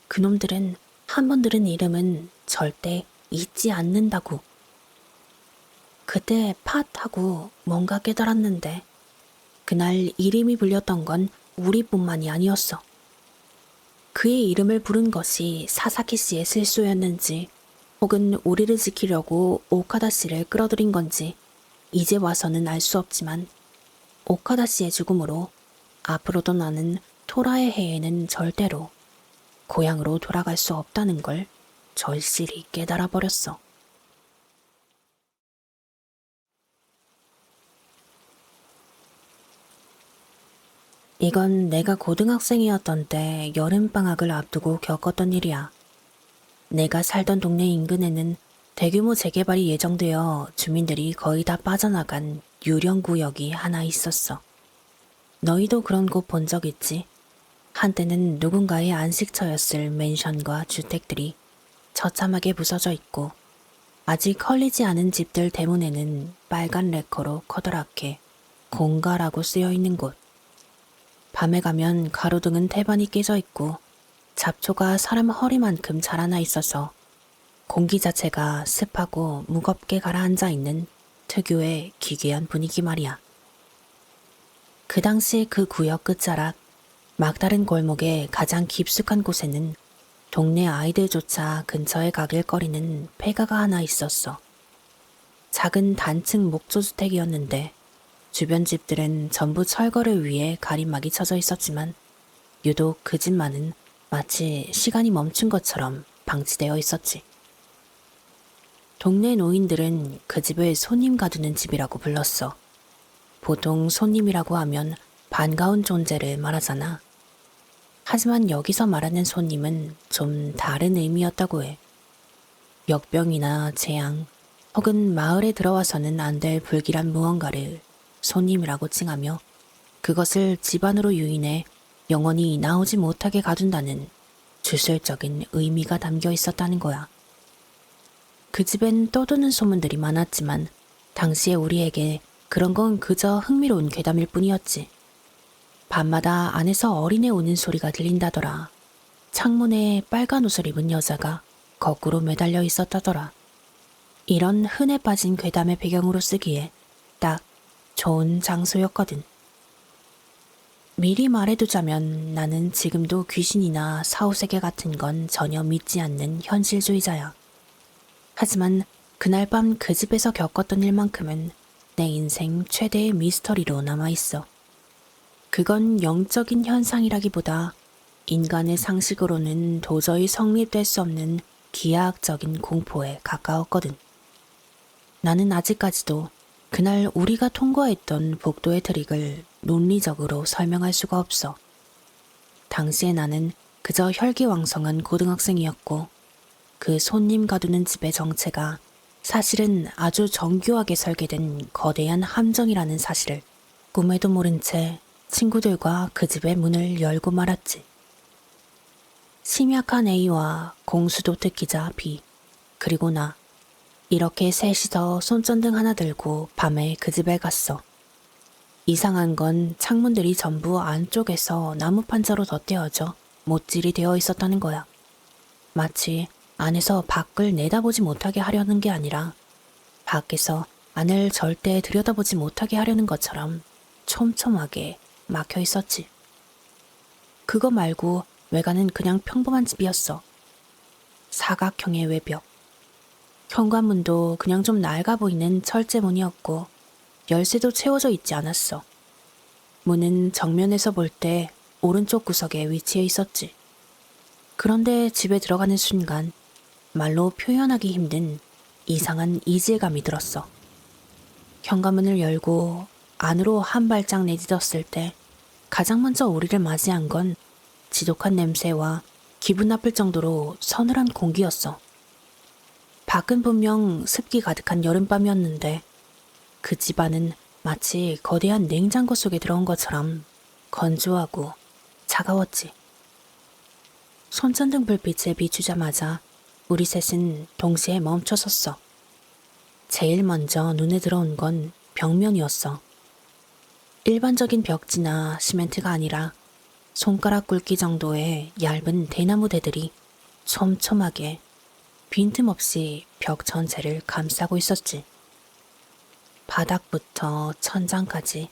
그놈들은 한 번 들은 이름은 절대 잊지 않는다고. 그때 팟하고 뭔가 깨달았는데 그날 이름이 불렸던 건 우리뿐만이 아니었어. 그의 이름을 부른 것이 사사키 씨의 실수였는지 혹은 우리를 지키려고 오카다 씨를 끌어들인 건지 이제 와서는 알 수 없지만 오카다 씨의 죽음으로 앞으로도 나는 토라의 해에는 절대로 고향으로 돌아갈 수 없다는 걸 절실히 깨달아 버렸어. 이건 내가 고등학생이었던 때 여름방학을 앞두고 겪었던 일이야. 내가 살던 동네 인근에는 대규모 재개발이 예정되어 주민들이 거의 다 빠져나간 유령구역이 하나 있었어. 너희도 그런 곳 본 적 있지? 한때는 누군가의 안식처였을 맨션과 주택들이 처참하게 부서져 있고 아직 헐리지 않은 집들 대문에는 빨간 레커로 커다랗게 공가라고 쓰여 있는 곳. 밤에 가면 가로등은 태반이 깨져 있고 잡초가 사람 허리만큼 자라나 있어서 공기 자체가 습하고 무겁게 가라앉아 있는 특유의 기괴한 분위기 말이야. 그 당시 그 구역 끝자락 막다른 골목의 가장 깊숙한 곳에는 동네 아이들조차 근처에 가길 꺼리는 폐가가 하나 있었어. 작은 단층 목조주택이었는데 주변 집들은 전부 철거를 위해 가림막이 쳐져 있었지만 유독 그 집만은 마치 시간이 멈춘 것처럼 방치되어 있었지. 동네 노인들은 그 집을 손님 가두는 집이라고 불렀어. 보통 손님이라고 하면 반가운 존재를 말하잖아. 하지만 여기서 말하는 손님은 좀 다른 의미였다고 해. 역병이나 재앙 혹은 마을에 들어와서는 안 될 불길한 무언가를 손님이라고 칭하며 그것을 집안으로 유인해 영원히 나오지 못하게 가둔다는 주술적인 의미가 담겨 있었다는 거야. 그 집엔 떠도는 소문들이 많았지만 당시에 우리에게 그런 건 그저 흥미로운 괴담일 뿐이었지. 밤마다 안에서 어린애 우는 소리가 들린다더라. 창문에 빨간 옷을 입은 여자가 거꾸로 매달려 있었다더라. 이런 흔해 빠진 괴담의 배경으로 쓰기에 딱 좋은 장소였거든. 미리 말해두자면 나는 지금도 귀신이나 사후세계 같은 건 전혀 믿지 않는 현실주의자야. 하지만 그날 밤 그 집에서 겪었던 일만큼은 내 인생 최대의 미스터리로 남아있어. 그건 영적인 현상이라기보다 인간의 상식으로는 도저히 성립될 수 없는 기하학적인 공포에 가까웠거든. 나는 아직까지도 그날 우리가 통과했던 복도의 트릭을 논리적으로 설명할 수가 없어. 당시에 나는 그저 혈기왕성한 고등학생이었고 그 손님 가두는 집의 정체가 사실은 아주 정교하게 설계된 거대한 함정이라는 사실을 꿈에도 모른 채 친구들과 그 집의 문을 열고 말았지. 심약한 A와 공수도 특기자 B, 그리고 나. 이렇게 셋이서 손전등 하나 들고 밤에 그 집에 갔어. 이상한 건 창문들이 전부 안쪽에서 나무 판자로 덧대어져 못질이 되어 있었다는 거야. 마치 안에서 밖을 내다보지 못하게 하려는 게 아니라 밖에서 안을 절대 들여다보지 못하게 하려는 것처럼 촘촘하게 막혀 있었지. 그거 말고 외관은 그냥 평범한 집이었어. 사각형의 외벽. 현관문도 그냥 좀 낡아 보이는 철제문이었고 열쇠도 채워져 있지 않았어. 문은 정면에서 볼 때 오른쪽 구석에 위치해 있었지. 그런데 집에 들어가는 순간 말로 표현하기 힘든 이상한 이질감이 들었어. 현관문을 열고 안으로 한 발짝 내딛었을 때 가장 먼저 우리를 맞이한 건 지독한 냄새와 기분 나쁠 정도로 서늘한 공기였어. 밖은 분명 습기 가득한 여름밤이었는데 그 집안은 마치 거대한 냉장고 속에 들어온 것처럼 건조하고 차가웠지. 손전등 불빛에 비추자마자 우리 셋은 동시에 멈춰섰어. 제일 먼저 눈에 들어온 건 벽면이었어. 일반적인 벽지나 시멘트가 아니라 손가락 굵기 정도의 얇은 대나무 대들이 촘촘하게 빈틈없이 벽 전체를 감싸고 있었지. 바닥부터 천장까지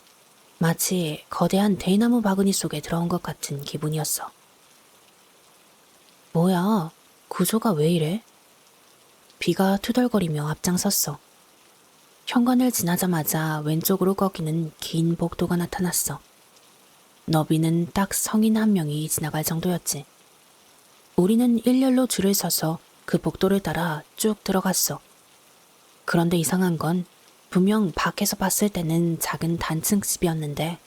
마치 거대한 대나무 바구니 속에 들어온 것 같은 기분이었어. 뭐야, 구조가 왜 이래? 비가 투덜거리며 앞장섰어. 현관을 지나자마자 왼쪽으로 꺾이는 긴 복도가 나타났어. 너비는 딱 성인 한 명이 지나갈 정도였지. 우리는 일렬로 줄을 서서 그 복도를 따라 쭉 들어갔어. 그런데 이상한 건 분명 밖에서 봤을 때는 작은 단층 집이었는데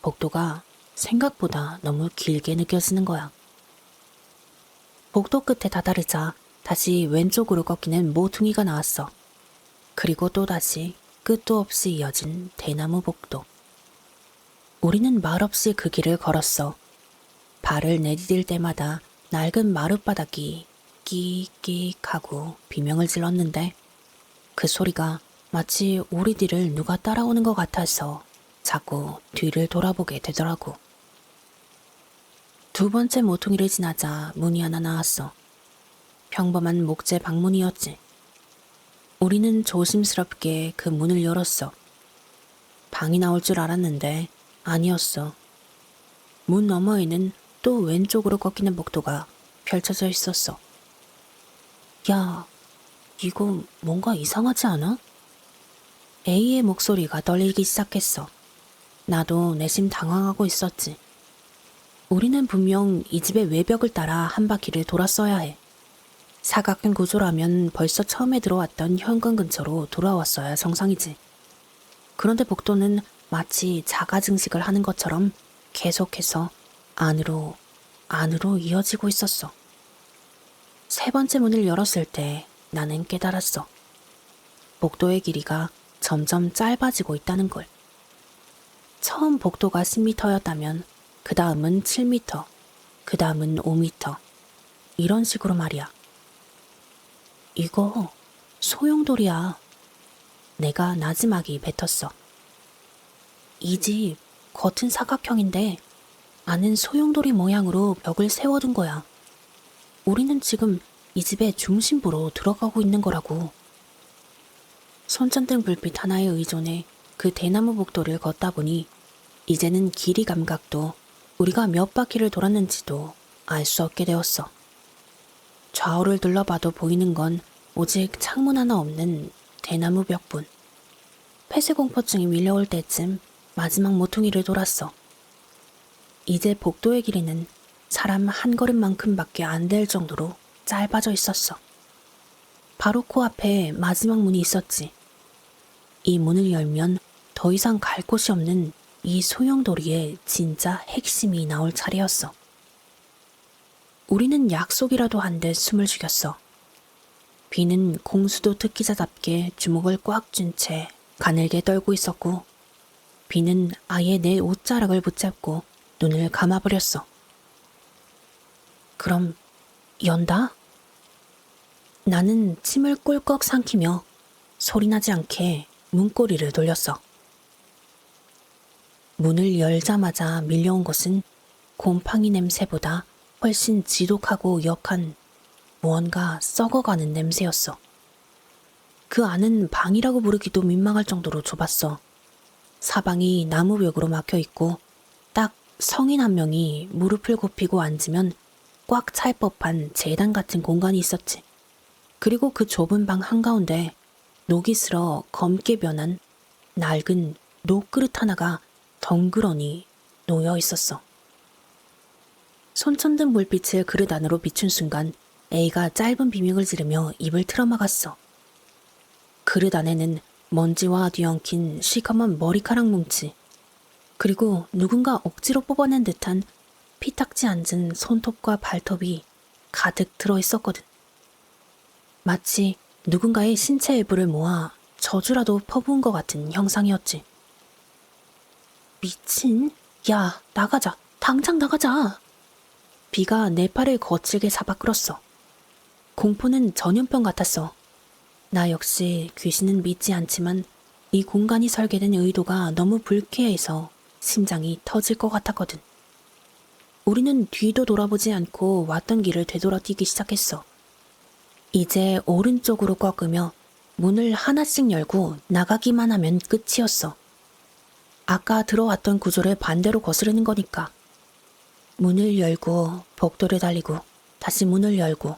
복도가 생각보다 너무 길게 느껴지는 거야. 복도 끝에 다다르자 다시 왼쪽으로 꺾이는 모퉁이가 나왔어. 그리고 또다시 끝도 없이 이어진 대나무 복도. 우리는 말없이 그 길을 걸었어. 발을 내디딜 때마다 낡은 마룻바닥이 끼익끼익 하고 비명을 질렀는데 그 소리가 마치 우리 뒤를 누가 따라오는 것 같아서 자꾸 뒤를 돌아보게 되더라고. 두 번째 모퉁이를 지나자 문이 하나 나왔어. 평범한 목재 방문이었지. 우리는 조심스럽게 그 문을 열었어. 방이 나올 줄 알았는데 아니었어. 문 너머에는 또 왼쪽으로 꺾이는 복도가 펼쳐져 있었어. 야, 이거 뭔가 이상하지 않아? A의 목소리가 떨리기 시작했어. 나도 내심 당황하고 있었지. 우리는 분명 이 집의 외벽을 따라 한 바퀴를 돌았어야 해. 사각형 구조라면 벌써 처음에 들어왔던 현관 근처로 돌아왔어야 정상이지. 그런데 복도는 마치 자가 증식을 하는 것처럼 계속해서 안으로 이어지고 있었어. 세 번째 문을 열었을 때 나는 깨달았어. 복도의 길이가 점점 짧아지고 있다는 걸. 처음 복도가 10m였다면 그 다음은 7m, 그 다음은 5m. 이런 식으로 말이야. 이거 소용돌이야. 내가 나지막이 뱉었어. 이 집 겉은 사각형인데 안은 소용돌이 모양으로 벽을 세워둔 거야. 우리는 지금 이 집의 중심부로 들어가고 있는 거라고. 손전등 불빛 하나에 의존해 그 대나무 복도를 걷다 보니 이제는 길이 감각도 우리가 몇 바퀴를 돌았는지도 알 수 없게 되었어. 좌우를 둘러봐도 보이는 건 오직 창문 하나 없는 대나무 벽뿐. 폐쇄공포증이 밀려올 때쯤 마지막 모퉁이를 돌았어. 이제 복도의 길이는 사람 한 걸음만큼밖에 안 될 정도로 짧아져 있었어. 바로 코앞에 마지막 문이 있었지. 이 문을 열면 더 이상 갈 곳이 없는 이 소용돌이의 진짜 핵심이 나올 차례였어. 우리는 약속이라도 한 듯 숨을 죽였어. 비는 공수도 특기자답게 주먹을 꽉 쥔 채 가늘게 떨고 있었고 비는 아예 내 옷자락을 붙잡고 눈을 감아버렸어. 그럼 연다? 나는 침을 꿀꺽 삼키며 소리나지 않게 문고리를 돌렸어. 문을 열자마자 밀려온 것은 곰팡이 냄새보다 훨씬 지독하고 역한 무언가 썩어가는 냄새였어. 그 안은 방이라고 부르기도 민망할 정도로 좁았어. 사방이 나무벽으로 막혀있고 딱 성인 한 명이 무릎을 굽히고 앉으면 꽉 찰 법한 재단 같은 공간이 있었지. 그리고 그 좁은 방 한가운데 녹이 슬어 검게 변한 낡은 녹그릇 하나가 덩그러니 놓여 있었어. 손천등 불빛을 그릇 안으로 비춘 순간 A가 짧은 비명을 지르며 입을 틀어막았어. 그릇 안에는 먼지와 뒤엉킨 시커먼 머리카락 뭉치, 그리고 누군가 억지로 뽑아낸 듯한 피탁지 앉은 손톱과 발톱이 가득 들어있었거든. 마치 누군가의 신체 일부를 모아 저주라도 퍼부은 것 같은 형상이었지. 미친? 야, 나가자. 당장 나가자. 비가 내 팔을 거칠게 잡아 끌었어. 공포는 전염병 같았어. 나 역시 귀신은 믿지 않지만 이 공간이 설계된 의도가 너무 불쾌해서 심장이 터질 것 같았거든. 우리는 뒤도 돌아보지 않고 왔던 길을 되돌아 뛰기 시작했어. 이제 오른쪽으로 꺾으며 문을 하나씩 열고 나가기만 하면 끝이었어. 아까 들어왔던 구조를 반대로 거스르는 거니까. 문을 열고 복도를 달리고 다시 문을 열고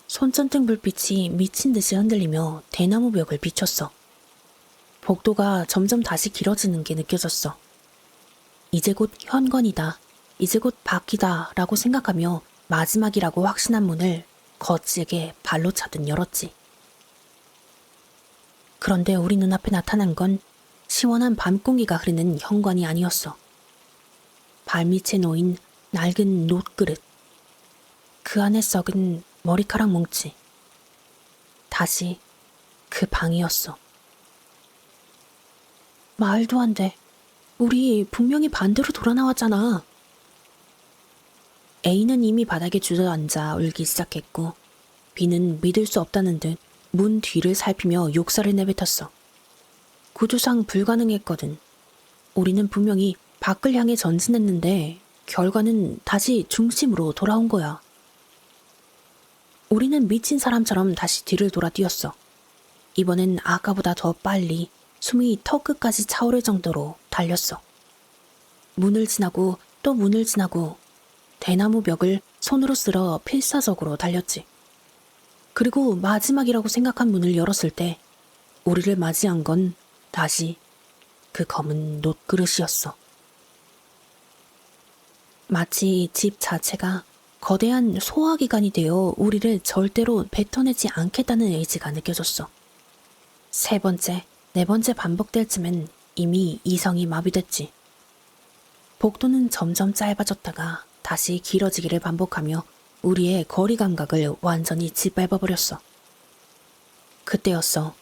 손전등 불빛이 미친 듯이 흔들리며 대나무 벽을 비췄어. 복도가 점점 다시 길어지는 게 느껴졌어. 이제 곧 현관이다. 이제 곧 바퀴다 라고 생각하며 마지막이라고 확신한 문을 거칠게 발로 차듯 열었지. 그런데 우리 눈앞에 나타난 건 시원한 밤 공기가 흐르는 현관이 아니었어. 발밑에 놓인 낡은 놋그릇. 그 안에 썩은 머리카락 뭉치. 다시 그 방이었어. 말도 안 돼. 우리 분명히 반대로 돌아 나왔잖아. A는 이미 바닥에 주저앉아 울기 시작했고 B는 믿을 수 없다는 듯 문 뒤를 살피며 욕설을 내뱉었어. 구조상 불가능했거든. 우리는 분명히 밖을 향해 전진했는데 결과는 다시 중심으로 돌아온 거야. 우리는 미친 사람처럼 다시 뒤를 돌아 뛰었어. 이번엔 아까보다 더 빨리 숨이 턱 끝까지 차오를 정도로 달렸어. 문을 지나고 또 문을 지나고 대나무 벽을 손으로 쓸어 필사적으로 달렸지. 그리고 마지막이라고 생각한 문을 열었을 때 우리를 맞이한 건 다시 그 검은 놋그릇이었어. 마치 집 자체가 거대한 소화기관이 되어 우리를 절대로 뱉어내지 않겠다는 의지가 느껴졌어. 세 번째, 네 번째 반복될 쯤엔 이미 이성이 마비됐지. 복도는 점점 짧아졌다가 다시 길어지기를 반복하며 우리의 거리 감각을 완전히 짓밟아버렸어. 그때였어.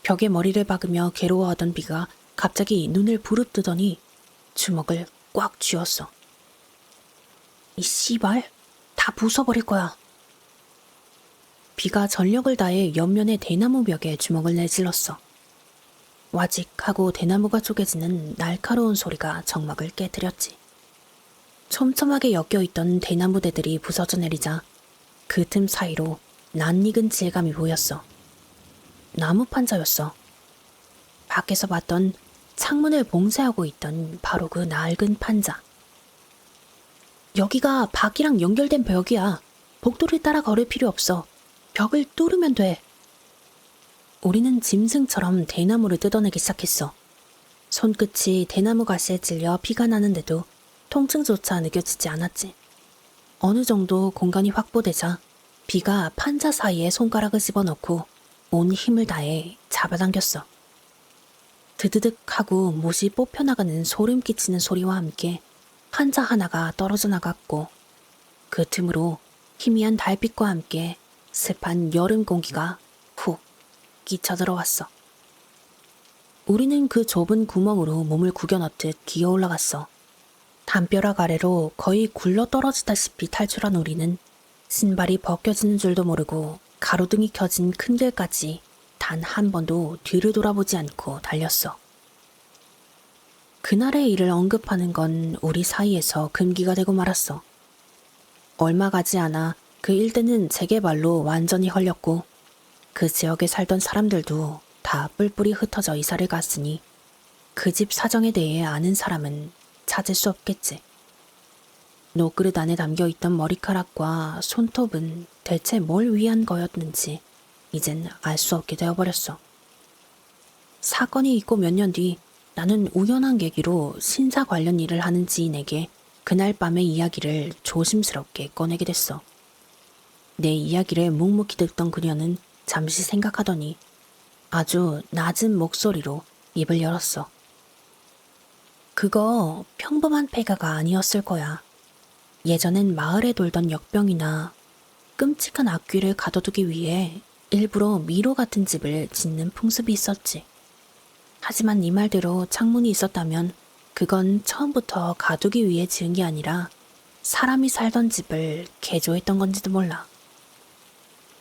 벽에 머리를 박으며 괴로워하던 비가 갑자기 눈을 부릅뜨더니 주먹을 꽉 쥐었어. 이 씨발, 다 부숴버릴 거야. 비가 전력을 다해 옆면의 대나무 벽에 주먹을 내질렀어. 와직 하고 대나무가 쪼개지는 날카로운 소리가 정막을 깨뜨렸지. 촘촘하게 엮여있던 대나무대들이 부서져 내리자 그 틈 사이로 낯익은 질감이 보였어. 나무 판자였어. 밖에서 봤던 창문을 봉쇄하고 있던 바로 그 낡은 판자. 여기가 밖이랑 연결된 벽이야. 복도를 따라 걸을 필요 없어. 벽을 뚫으면 돼. 우리는 짐승처럼 대나무를 뜯어내기 시작했어. 손끝이 대나무 가시에 찔려 피가 나는데도 통증조차 느껴지지 않았지. 어느 정도 공간이 확보되자 비가 판자 사이에 손가락을 집어넣고 온 힘을 다해 잡아당겼어. 드드득 하고 못이 뽑혀나가는 소름 끼치는 소리와 함께 판자 하나가 떨어져 나갔고 그 틈으로 희미한 달빛과 함께 습한 여름 공기가 훅 끼쳐 들어왔어. 우리는 그 좁은 구멍으로 몸을 구겨 넣듯 기어 올라갔어. 담벼락 아래로 거의 굴러 떨어지다시피 탈출한 우리는 신발이 벗겨지는 줄도 모르고 가로등이 켜진 큰 길까지 단 한 번도 뒤를 돌아보지 않고 달렸어. 그날의 일을 언급하는 건 우리 사이에서 금기가 되고 말았어. 얼마 가지 않아 그 일대는 재개발로 완전히 헐렸고 그 지역에 살던 사람들도 다 뿔뿔이 흩어져 이사를 갔으니 그 집 사정에 대해 아는 사람은 찾을 수 없겠지. 노그릇 안에 담겨있던 머리카락과 손톱은 대체 뭘 위한 거였는지 이젠 알 수 없게 되어버렸어. 사건이 있고 몇 년 뒤 나는 우연한 계기로 신사 관련 일을 하는 지인에게 그날 밤의 이야기를 조심스럽게 꺼내게 됐어. 내 이야기를 묵묵히 듣던 그녀는 잠시 생각하더니 아주 낮은 목소리로 입을 열었어. 그거 평범한 폐가가 아니었을 거야. 예전엔 마을에 돌던 역병이나 끔찍한 악귀를 가둬두기 위해 일부러 미로 같은 집을 짓는 풍습이 있었지. 하지만 네 말대로 창문이 있었다면 그건 처음부터 가두기 위해 지은 게 아니라 사람이 살던 집을 개조했던 건지도 몰라.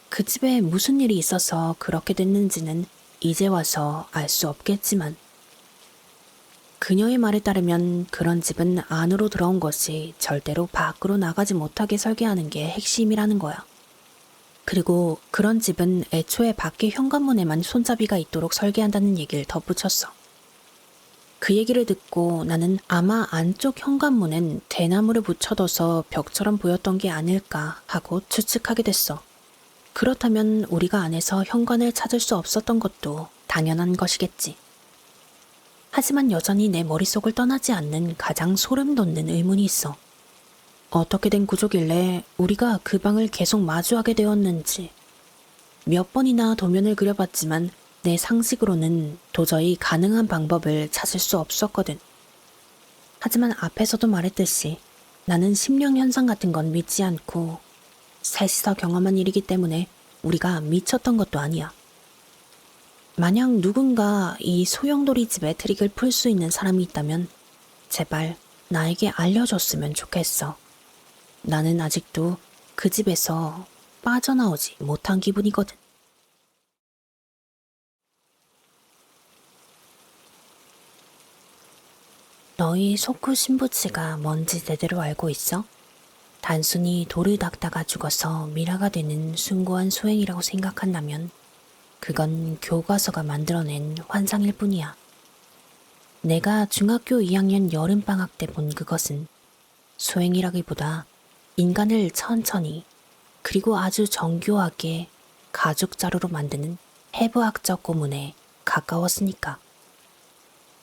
그 집에 무슨 일이 있어서 그렇게 됐는지는 이제 와서 알 수 없겠지만 그녀의 말에 따르면 그런 집은 안으로 들어온 것이 절대로 밖으로 나가지 못하게 설계하는 게 핵심이라는 거야. 그리고 그런 집은 애초에 밖에 현관문에만 손잡이가 있도록 설계한다는 얘기를 덧붙였어. 그 얘기를 듣고 나는 아마 안쪽 현관문엔 대나무를 붙여둬서 벽처럼 보였던 게 아닐까 하고 추측하게 됐어. 그렇다면 우리가 안에서 현관을 찾을 수 없었던 것도 당연한 것이겠지. 하지만 여전히 내 머릿속을 떠나지 않는 가장 소름 돋는 의문이 있어. 어떻게 된 구조길래 우리가 그 방을 계속 마주하게 되었는지. 몇 번이나 도면을 그려봤지만 내 상식으로는 도저히 가능한 방법을 찾을 수 없었거든. 하지만 앞에서도 말했듯이 나는 심령현상 같은 건 믿지 않고 셋이서 경험한 일이기 때문에 우리가 미쳤던 것도 아니야. 만약 누군가 이 소용돌이 집의 트릭을 풀 수 있는 사람이 있다면 제발 나에게 알려줬으면 좋겠어. 나는 아직도 그 집에서 빠져나오지 못한 기분이거든. 너희 소쿠 신부치가 뭔지 제대로 알고 있어? 단순히 돌을 닦다가 죽어서 미라가 되는 숭고한 소행이라고 생각한다면 그건 교과서가 만들어낸 환상일 뿐이야. 내가 중학교 2학년 여름방학 때 본 그것은 소행이라기보다 인간을 천천히 그리고 아주 정교하게 가죽 자루로 만드는 해부학적 고문에 가까웠으니까.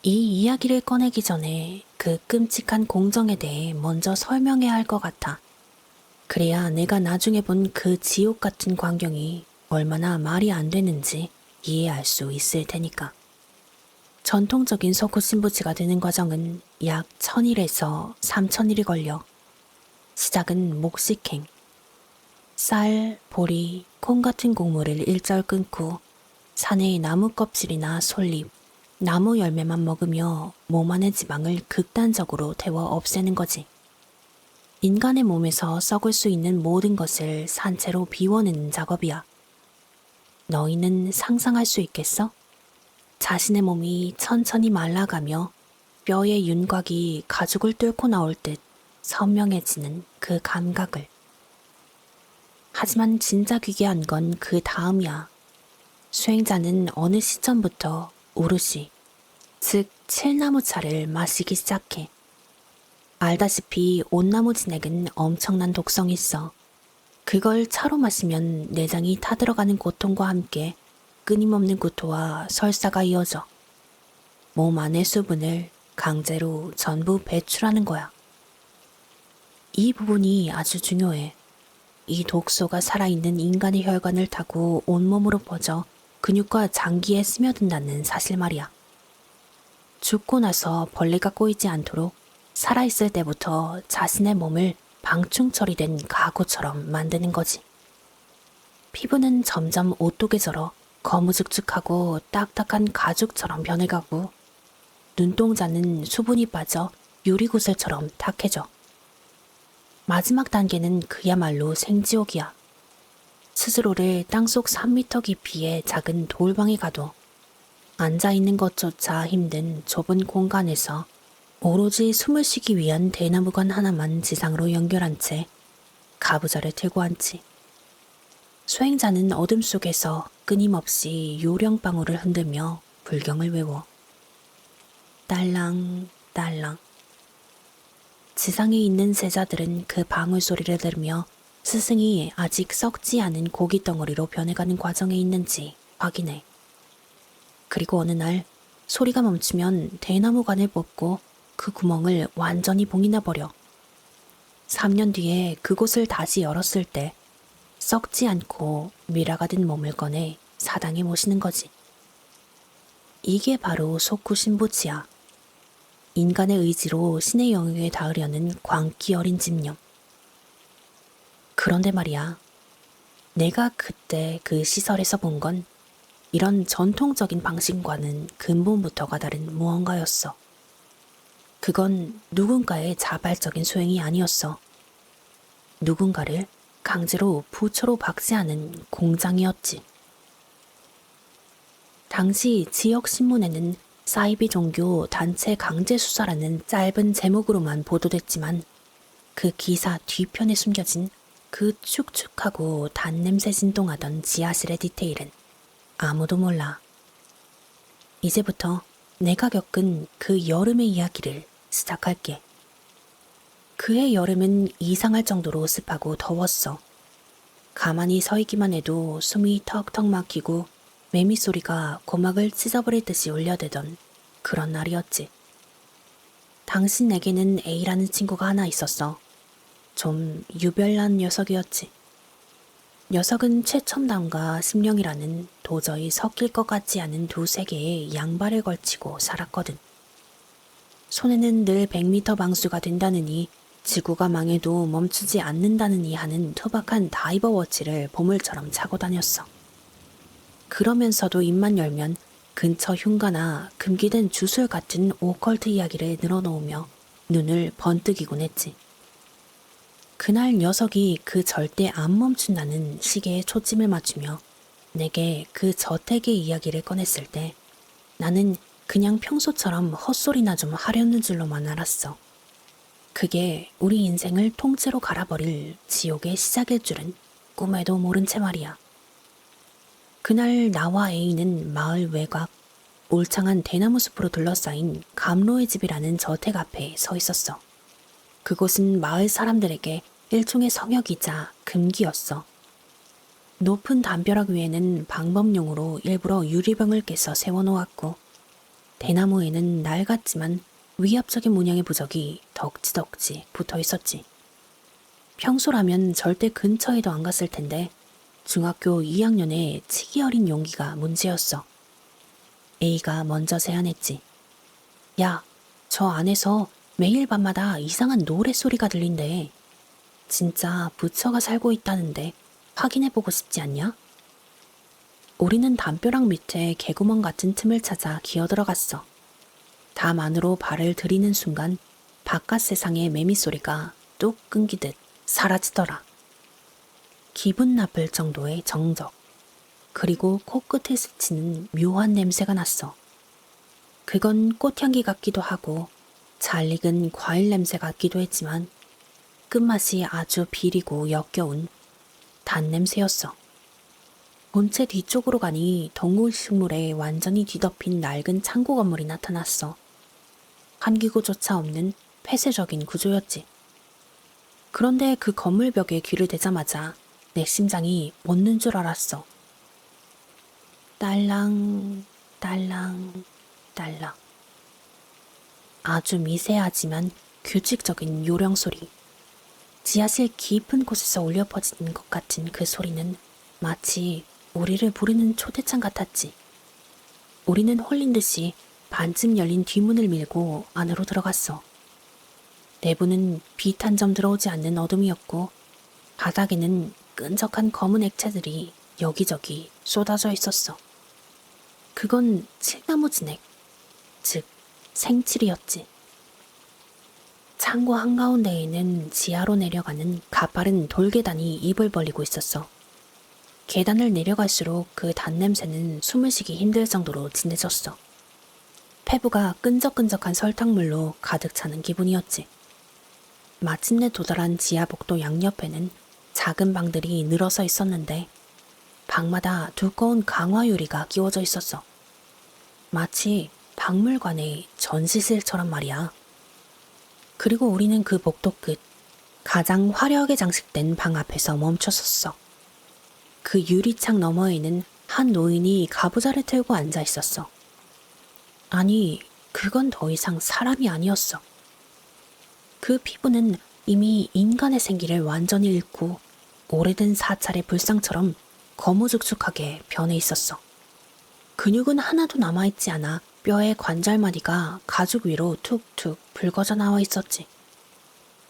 이 이야기를 꺼내기 전에 그 끔찍한 공정에 대해 먼저 설명해야 할 것 같아. 그래야 내가 나중에 본 그 지옥 같은 광경이 얼마나 말이 안 되는지 이해할 수 있을 테니까. 전통적인 소쿠 신부치가 되는 과정은 약 1000일에서 3000일이 걸려. 시작은 목식행. 쌀, 보리, 콩 같은 곡물을 일절 끊고 산의 나무 껍질이나 솔잎, 나무 열매만 먹으며 몸 안의 지방을 극단적으로 태워 없애는 거지. 인간의 몸에서 썩을 수 있는 모든 것을 산채로 비워내는 작업이야. 너희는 상상할 수 있겠어? 자신의 몸이 천천히 말라가며 뼈의 윤곽이 가죽을 뚫고 나올 듯 선명해지는 그 감각을. 하지만 진짜 귀괴한 건 그 다음이야. 수행자는 어느 시점부터 우르시, 즉 칠나무차를 마시기 시작해. 알다시피 온나무 진액은 엄청난 독성이 있어. 그걸 차로 마시면 내장이 타들어가는 고통과 함께 끊임없는 구토와 설사가 이어져 몸 안의 수분을 강제로 전부 배출하는 거야. 이 부분이 아주 중요해. 이 독소가 살아있는 인간의 혈관을 타고 온몸으로 퍼져 근육과 장기에 스며든다는 사실 말이야. 죽고 나서 벌레가 꼬이지 않도록 살아있을 때부터 자신의 몸을 방충 처리된 가구처럼 만드는 거지. 피부는 점점 오똑해져러 거무죽죽하고 딱딱한 가죽처럼 변해가고 눈동자는 수분이 빠져 유리구슬처럼 탁해져. 마지막 단계는 그야말로 생지옥이야. 스스로를 땅속 3미터 깊이의 작은 돌방에 가도 앉아있는 것조차 힘든 좁은 공간에서 오로지 숨을 쉬기 위한 대나무관 하나만 지상으로 연결한 채 가부좌를 들고 앉지. 수행자는 어둠 속에서 끊임없이 요령방울을 흔들며 불경을 외워. 딸랑 딸랑. 지상에 있는 제자들은 그 방울 소리를 들으며 스승이 아직 썩지 않은 고기 덩어리로 변해가는 과정에 있는지 확인해. 그리고 어느 날 소리가 멈추면 대나무관을 뽑고 그 구멍을 완전히 봉인해버려. 3년 뒤에 그곳을 다시 열었을 때 썩지 않고 미라가 된 몸을 꺼내 사당에 모시는 거지. 이게 바로 소쿠 신부치야. 인간의 의지로 신의 영역에 닿으려는 광기 어린 집념. 그런데 말이야, 내가 그때 그 시설에서 본 건 이런 전통적인 방식과는 근본부터가 다른 무언가였어. 그건 누군가의 자발적인 소행이 아니었어. 누군가를 강제로 부처로 박제하는 공장이었지. 당시 지역 신문에는 사이비 종교 단체 강제 수사라는 짧은 제목으로만 보도됐지만 그 기사 뒤편에 숨겨진 그 축축하고 단냄새 진동하던 지하실의 디테일은 아무도 몰라. 이제부터 내가 겪은 그 여름의 이야기를 시작할게. 그해 여름은 이상할 정도로 습하고 더웠어. 가만히 서 있기만 해도 숨이 턱턱 막히고 매미 소리가 고막을 찢어버릴 듯이 울려대던 그런 날이었지. 당신에게는 A라는 친구가 하나 있었어. 좀 유별난 녀석이었지. 녀석은 최첨단과 심령이라는 도저히 섞일 것 같지 않은 두 세계의 양발을 걸치고 살았거든. 손에는 늘 100m 방수가 된다느니 지구가 망해도 멈추지 않는다느니 하는 투박한 다이버 워치를 보물처럼 차고 다녔어. 그러면서도 입만 열면 근처 흉가나 금기된 주술 같은 오컬트 이야기를 늘어놓으며 눈을 번뜩이곤 했지. 그날 녀석이 그 절대 안 멈춘다는 시계에 초점을 맞추며 내게 그 저택의 이야기를 꺼냈을 때 나는 그냥 평소처럼 헛소리나 좀 하려는 줄로만 알았어. 그게 우리 인생을 통째로 갈아버릴 지옥의 시작일 줄은 꿈에도 모른 채 말이야. 그날 나와 A는 마을 외곽 울창한 대나무 숲으로 둘러싸인 감로의 집이라는 저택 앞에 서 있었어. 그곳은 마을 사람들에게 일종의 성역이자 금기였어. 높은 담벼락 위에는 방범용으로 일부러 유리병을 깨서 세워놓았고 대나무에는 낡았지만 위압적인 문양의 부적이 덕지덕지 붙어 있었지. 평소라면 절대 근처에도 안 갔을 텐데 중학교 2학년의 치기 어린 용기가 문제였어. A가 먼저 제안했지. 야, 저 안에서 매일 밤마다 이상한 노랫소리가 들린대. 진짜 부처가 살고 있다는데 확인해보고 싶지 않냐? 우리는 담벼락 밑에 개구멍 같은 틈을 찾아 기어들어갔어. 담 안으로 발을 들이는 순간 바깥 세상의 매미 소리가 뚝 끊기듯 사라지더라. 기분 나쁠 정도의 정적, 그리고 코끝에 스치는 묘한 냄새가 났어. 그건 꽃향기 같기도 하고 잘 익은 과일 냄새 같기도 했지만 끝맛이 아주 비리고 역겨운 단냄새였어. 본체 뒤쪽으로 가니 동굴식물에 완전히 뒤덮인 낡은 창고 건물이 나타났어. 한기구조차 없는 폐쇄적인 구조였지. 그런데 그 건물 벽에 귀를 대자마자 내 심장이 멎는 줄 알았어. 딸랑, 딸랑, 딸랑. 아주 미세하지만 규칙적인 요령소리. 지하실 깊은 곳에서 울려 퍼지는 것 같은 그 소리는 마치 우리를 부르는 초대장 같았지. 우리는 홀린 듯이 반쯤 열린 뒷문을 밀고 안으로 들어갔어. 내부는 빛 한 점 들어오지 않는 어둠이었고 바닥에는 끈적한 검은 액체들이 여기저기 쏟아져 있었어. 그건 칠나무 진액, 즉 생칠이었지. 창고 한가운데에는 지하로 내려가는 가파른 돌계단이 입을 벌리고 있었어. 계단을 내려갈수록 그 단냄새는 숨을 쉬기 힘들 정도로 진해졌어. 폐부가 끈적끈적한 설탕물로 가득 차는 기분이었지. 마침내 도달한 지하 복도 양옆에는 작은 방들이 늘어서 있었는데 방마다 두꺼운 강화 유리가 끼워져 있었어. 마치 박물관의 전시실처럼 말이야. 그리고 우리는 그 복도 끝 가장 화려하게 장식된 방 앞에서 멈춰섰어. 그 유리창 너머에는 한 노인이 가부좌를 틀고 앉아 있었어. 아니, 그건 더 이상 사람이 아니었어. 그 피부는 이미 인간의 생기를 완전히 잃고 오래된 사찰의 불상처럼 거무죽죽하게 변해 있었어. 근육은 하나도 남아있지 않아 뼈의 관절마디가 가죽 위로 툭툭 붉어져 나와 있었지.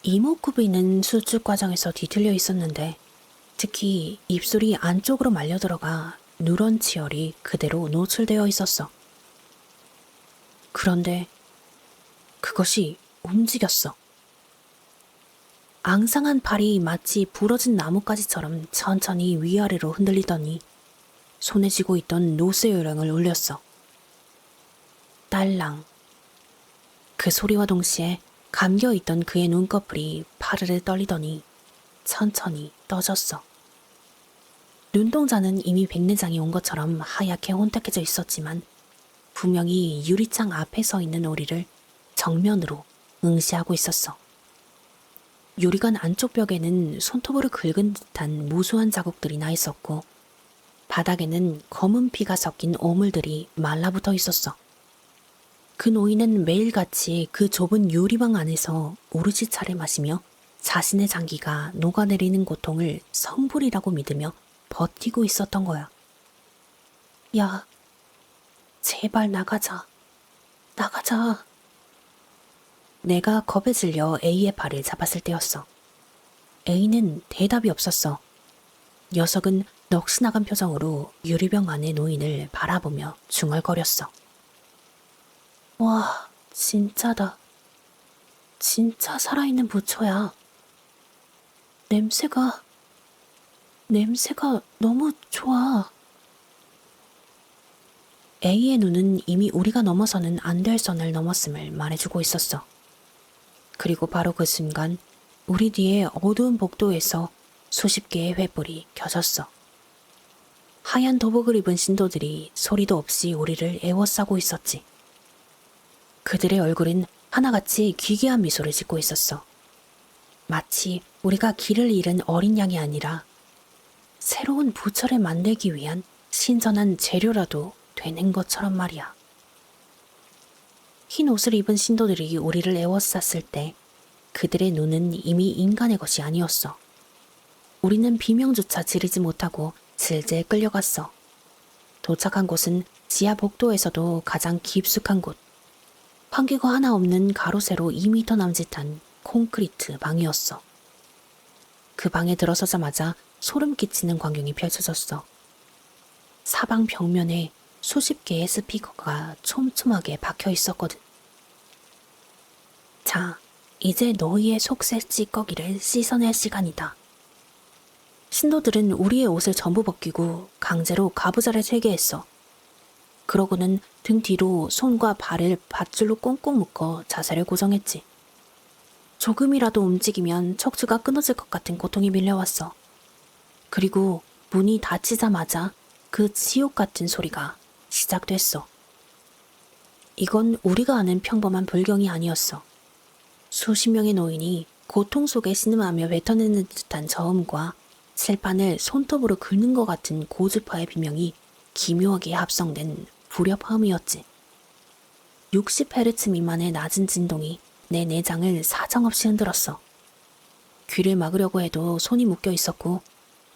이목구비는 수축 과정에서 뒤틀려 있었는데 특히 입술이 안쪽으로 말려 들어가 누런 치열이 그대로 노출되어 있었어. 그런데 그것이 움직였어. 앙상한 팔이 마치 부러진 나뭇가지처럼 천천히 위아래로 흔들리더니 손에 쥐고 있던 노스 요령을 올렸어. 딸랑. 그 소리와 동시에 감겨있던 그의 눈꺼풀이 파르르 떨리더니 천천히 떠졌어. 눈동자는 이미 백내장이 온 것처럼 하얗게 혼탁해져 있었지만 분명히 유리창 앞에 서 있는 우리를 정면으로 응시하고 있었어. 유리관 안쪽 벽에는 손톱으로 긁은 듯한 무수한 자국들이 나 있었고 바닥에는 검은 피가 섞인 오물들이 말라붙어 있었어. 그 노인은 매일같이 그 좁은 유리방 안에서 오르지차를 마시며 자신의 장기가 녹아내리는 고통을 성불이라고 믿으며 버티고 있었던 거야. 야, 제발 나가자. 나가자. 내가 겁에 질려 A의 발을 잡았을 때였어. A는 대답이 없었어. 녀석은 넋이 나간 표정으로 유리병 안의 노인을 바라보며 중얼거렸어. 와, 진짜다. 진짜 살아있는 부처야. 냄새가 너무 좋아. A의 눈은 이미 우리가 넘어서는 안 될 선을 넘었음을 말해주고 있었어. 그리고 바로 그 순간 우리 뒤에 어두운 복도에서 수십 개의 횃불이 켜졌어. 하얀 도복을 입은 신도들이 소리도 없이 우리를 에워싸고 있었지. 그들의 얼굴은 하나같이 기괴한 미소를 짓고 있었어. 마치 우리가 길을 잃은 어린 양이 아니라 새로운 부처를 만들기 위한 신선한 재료라도 되는 것처럼 말이야. 흰 옷을 입은 신도들이 우리를 에워쌌을 때 그들의 눈은 이미 인간의 것이 아니었어. 우리는 비명조차 지르지 못하고 슬슬 끌려갔어. 도착한 곳은 지하 복도에서도 가장 깊숙한 곳. 환기구 하나 없는 가로 세로 2미터 남짓한 콘크리트 방이었어. 그 방에 들어서자마자 소름 끼치는 광경이 펼쳐졌어. 사방 벽면에 수십 개의 스피커가 촘촘하게 박혀 있었거든. 자, 이제 너희의 속세 찌꺼기를 씻어낼 시간이다. 신도들은 우리의 옷을 전부 벗기고 강제로 가부좌를 세게 했어. 그러고는 등 뒤로 손과 발을 밧줄로 꽁꽁 묶어 자세를 고정했지. 조금이라도 움직이면 척추가 끊어질 것 같은 고통이 밀려왔어. 그리고 문이 닫히자마자 그 지옥 같은 소리가 시작됐어. 이건 우리가 아는 평범한 불경이 아니었어. 수십 명의 노인이 고통 속에 신음하며 뱉어내는 듯한 저음과 칠판을 손톱으로 긁는 것 같은 고주파의 비명이 기묘하게 합성된 불협화음이었지. 60헤르츠 미만의 낮은 진동이 내 내장을 사정없이 흔들었어. 귀를 막으려고 해도 손이 묶여 있었고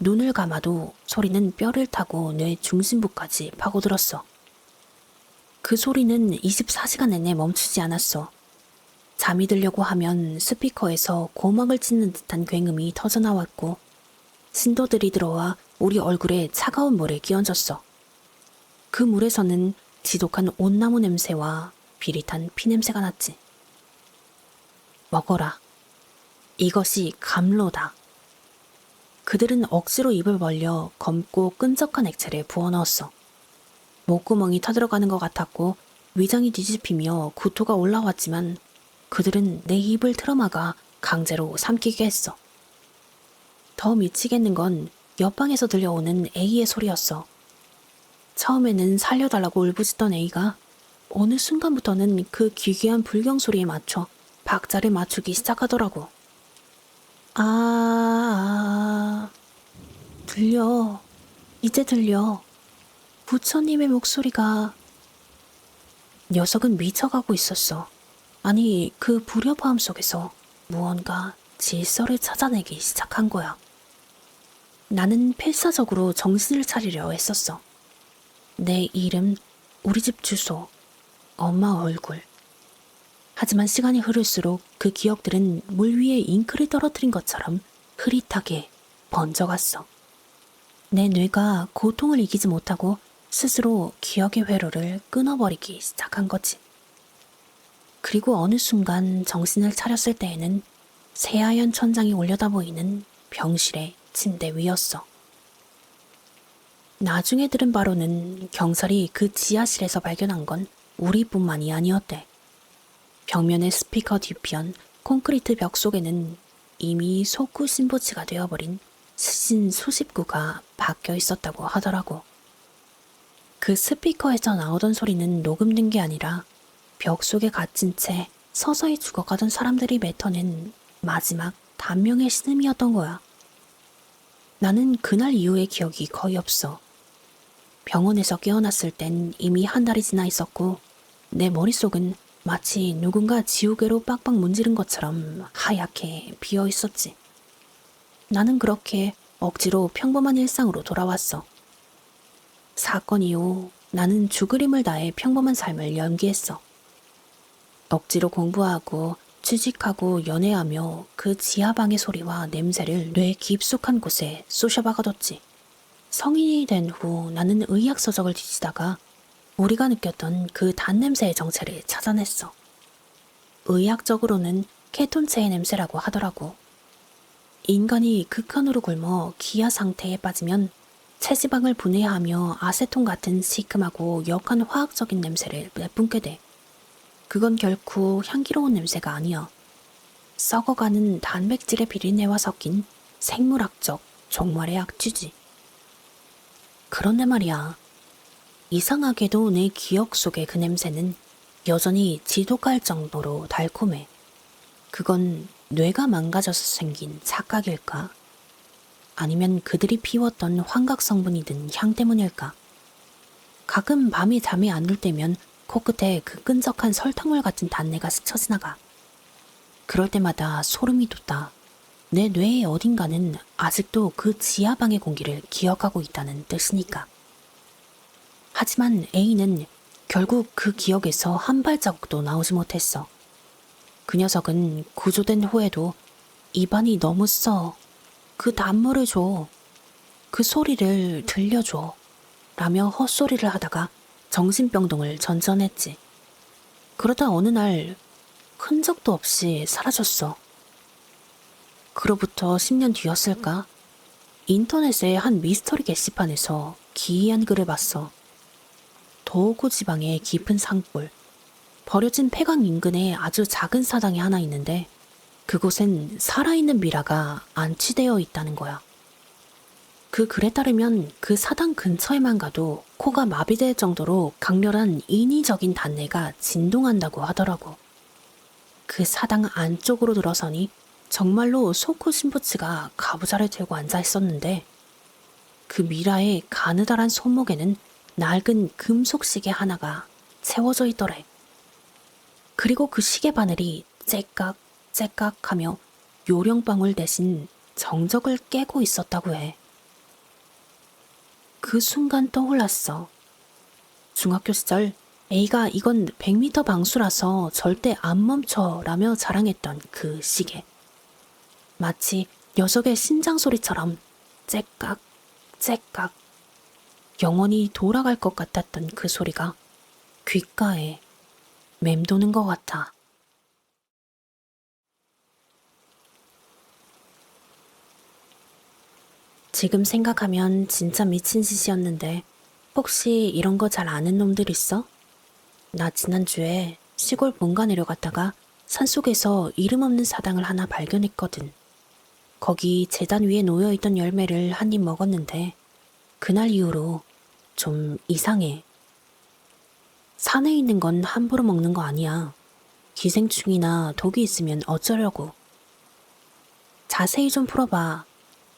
눈을 감아도 소리는 뼈를 타고 뇌 중심부까지 파고들었어. 그 소리는 24시간 내내 멈추지 않았어. 잠이 들려고 하면 스피커에서 고막을 찢는 듯한 굉음이 터져나왔고 신도들이 들어와 우리 얼굴에 차가운 물을 끼얹었어. 그 물에서는 지독한 온나무 냄새와 비릿한 피냄새가 났지. 먹어라. 이것이 감로다. 그들은 억지로 입을 벌려 검고 끈적한 액체를 부어넣었어. 목구멍이 터들어가는 것 같았고 위장이 뒤집히며 구토가 올라왔지만 그들은 내 입을 틀어막아 강제로 삼키게 했어. 더 미치겠는 건 옆방에서 들려오는 A의 소리였어. 처음에는 살려달라고 울부짖던 A가 어느 순간부터는 그 기괴한 불경 소리에 맞춰 박자를 맞추기 시작하더라고. 들려. 이제 들려. 부처님의 목소리가. 녀석은 미쳐가고 있었어. 아니, 그 불협화음 속에서 무언가 질서를 찾아내기 시작한 거야. 나는 필사적으로 정신을 차리려 애썼어. 내 이름, 우리 집 주소, 엄마 얼굴. 하지만 시간이 흐를수록 그 기억들은 물 위에 잉크를 떨어뜨린 것처럼 흐릿하게 번져갔어. 내 뇌가 고통을 이기지 못하고 스스로 기억의 회로를 끊어버리기 시작한 거지. 그리고 어느 순간 정신을 차렸을 때에는 새하얀 천장이 올려다 보이는 병실의 침대 위였어. 나중에 들은 바로는 경찰이 그 지하실에서 발견한 건 우리뿐만이 아니었대. 벽면의 스피커 뒤편 콘크리트 벽 속에는 이미 속구 신부치가 되어버린 시신 수십 구가 박혀 있었다고 하더라고. 그 스피커에서 나오던 소리는 녹음된 게 아니라 벽 속에 갇힌 채 서서히 죽어가던 사람들이 뱉어낸 마지막 단명의 신음이었던 거야. 나는 그날 이후의 기억이 거의 없어. 병원에서 깨어났을 땐 이미 한 달이 지나 있었고 내 머릿속은 마치 누군가 지우개로 빡빡 문지른 것처럼 하얗게 비어 있었지. 나는 그렇게 억지로 평범한 일상으로 돌아왔어. 사건 이후 나는 죽을 힘을 다해 평범한 삶을 연기했어. 억지로 공부하고 취직하고 연애하며 그 지하방의 소리와 냄새를 뇌 깊숙한 곳에 쑤셔박아뒀지. 성인이 된 후 나는 의학 서적을 뒤지다가 우리가 느꼈던 그 단냄새의 정체를 찾아냈어. 의학적으로는 케톤체의 냄새라고 하더라고. 인간이 극한으로 굶어 기아 상태에 빠지면 체지방을 분해하며 아세톤 같은 시큼하고 역한 화학적인 냄새를 내뿜게 돼. 그건 결코 향기로운 냄새가 아니야. 썩어가는 단백질의 비린내와 섞인 생물학적 종말의 악취지. 그런데 말이야. 이상하게도 내 기억 속의 그 냄새는 여전히 지독할 정도로 달콤해. 그건 뇌가 망가져서 생긴 착각일까? 아니면 그들이 피웠던 환각 성분이 든 향 때문일까? 가끔 밤이 잠이 안 들 때면 코끝에 그 끈적한 설탕물 같은 단내가 스쳐 지나가. 그럴 때마다 소름이 돋아. 내 뇌의 어딘가는 아직도 그 지하방의 공기를 기억하고 있다는 뜻이니까. 하지만 A는 결국 그 기억에서 한 발자국도 나오지 못했어. 그 녀석은 구조된 후에도 입안이 너무 써. 그 단물을 줘. 그 소리를 들려줘. 라며 헛소리를 하다가 정신병동을 전전했지. 그러다 어느 날 흔적도 없이 사라졌어. 그로부터 10년 뒤였을까? 인터넷의 한 미스터리 게시판에서 기이한 글을 봤어. 도호구 지방의 깊은 산골, 버려진 폐광 인근에 아주 작은 사당이 하나 있는데 그곳엔 살아있는 미라가 안치되어 있다는 거야. 그 글에 따르면 그 사당 근처에만 가도 코가 마비될 정도로 강렬한 인위적인 단내가 진동한다고 하더라고. 그 사당 안쪽으로 들어서니 정말로 소코 신부치가 가부좌를 들고 앉아 있었는데 그 미라의 가느다란 손목에는 낡은 금속 시계 하나가 채워져 있더래. 그리고 그 시계 바늘이 째깍 째깍 하며 요령방울 대신 정적을 깨고 있었다고 해. 그 순간 떠올랐어. 중학교 시절 A가 이건 100m 방수라서 절대 안 멈춰 라며 자랑했던 그 시계. 마치 녀석의 심장 소리처럼 째깍 째깍 영원히 돌아갈 것 같았던 그 소리가 귓가에 맴도는 것 같아. 지금 생각하면 진짜 미친 짓이었는데 혹시 이런 거 잘 아는 놈들 있어? 나 지난주에 시골 본가 내려갔다가 산속에서 이름 없는 사당을 하나 발견했거든. 거기 재단 위에 놓여있던 열매를 한 입 먹었는데 그날 이후로 좀 이상해. 산에 있는 건 함부로 먹는 거 아니야. 기생충이나 독이 있으면 어쩌려고. 자세히 좀 풀어봐.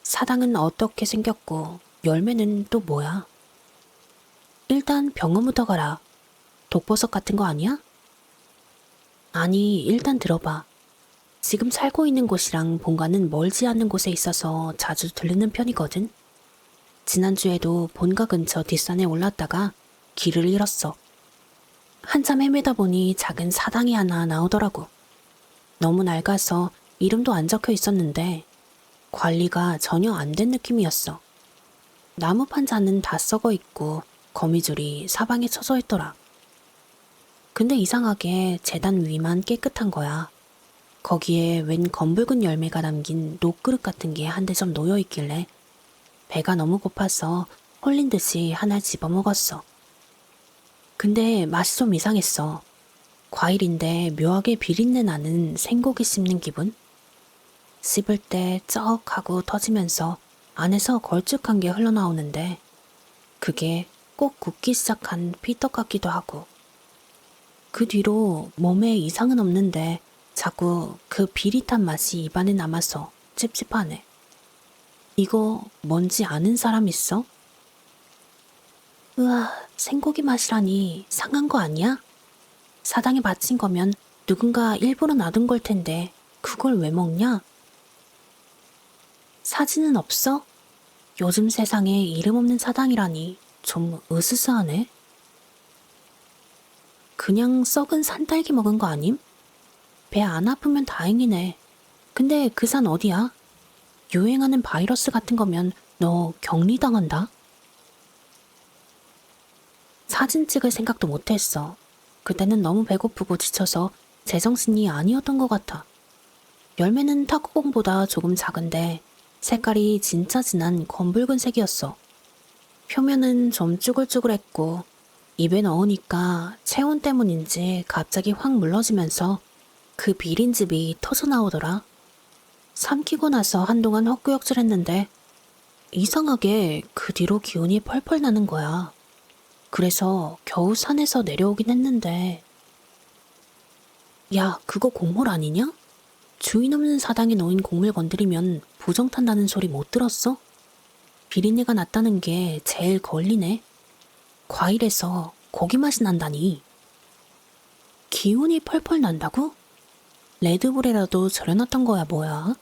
사당은 어떻게 생겼고 열매는 또 뭐야? 일단 병원부터 가라. 독버섯 같은 거 아니야? 아니, 일단 들어봐. 지금 살고 있는 곳이랑 본가는 멀지 않는 곳에 있어서 자주 들르는 편이거든. 지난주에도 본가 근처 뒷산에 올랐다가 길을 잃었어. 한참 헤매다 보니 작은 사당이 하나 나오더라고. 너무 낡아서 이름도 안 적혀 있었는데 관리가 전혀 안 된 느낌이었어. 나무 판자는 다 썩어 있고 거미줄이 사방에 쳐져 있더라. 근데 이상하게 재단 위만 깨끗한 거야. 거기에 웬 검붉은 열매가 담긴 녹그릇 같은 게 한 대접 놓여 있길래 배가 너무 고파서 홀린 듯이 하나 집어먹었어. 근데 맛이 좀 이상했어. 과일인데 묘하게 비린내 나는 생고기 씹는 기분? 씹을 때 쩍 하고 터지면서 안에서 걸쭉한 게 흘러나오는데 그게 꼭 굳기 시작한 피떡 같기도 하고 그 뒤로 몸에 이상은 없는데 자꾸 그 비릿한 맛이 입안에 남아서 찝찝하네. 이거 뭔지 아는 사람 있어? 으아, 생고기 맛이라니 상한 거 아니야? 사당에 바친 거면 누군가 일부러 놔둔 걸 텐데 그걸 왜 먹냐? 사진은 없어? 요즘 세상에 이름 없는 사당이라니 좀 으스스하네. 그냥 썩은 산딸기 먹은 거 아님? 배 안 아프면 다행이네. 근데 그 산 어디야? 유행하는 바이러스 같은 거면 너 격리당한다? 사진 찍을 생각도 못했어. 그때는 너무 배고프고 지쳐서 제정신이 아니었던 것 같아. 열매는 탁구공보다 조금 작은데 색깔이 진짜 진한 검붉은 색이었어. 표면은 좀 쭈글쭈글했고 입에 넣으니까 체온 때문인지 갑자기 확 물러지면서 그 비린즙이 터져 나오더라. 삼키고 나서 한동안 헛구역질했는데 이상하게 그 뒤로 기운이 펄펄 나는 거야. 그래서 겨우 산에서 내려오긴 했는데 야, 그거 곡물 아니냐? 주인 없는 사당에 놓인 곡물 건드리면 부정 탄다는 소리 못 들었어? 비린내가 났다는 게 제일 걸리네. 과일에서 고기 맛이 난다니. 기운이 펄펄 난다고? 레드불이라도 절여놨던 거야 뭐야?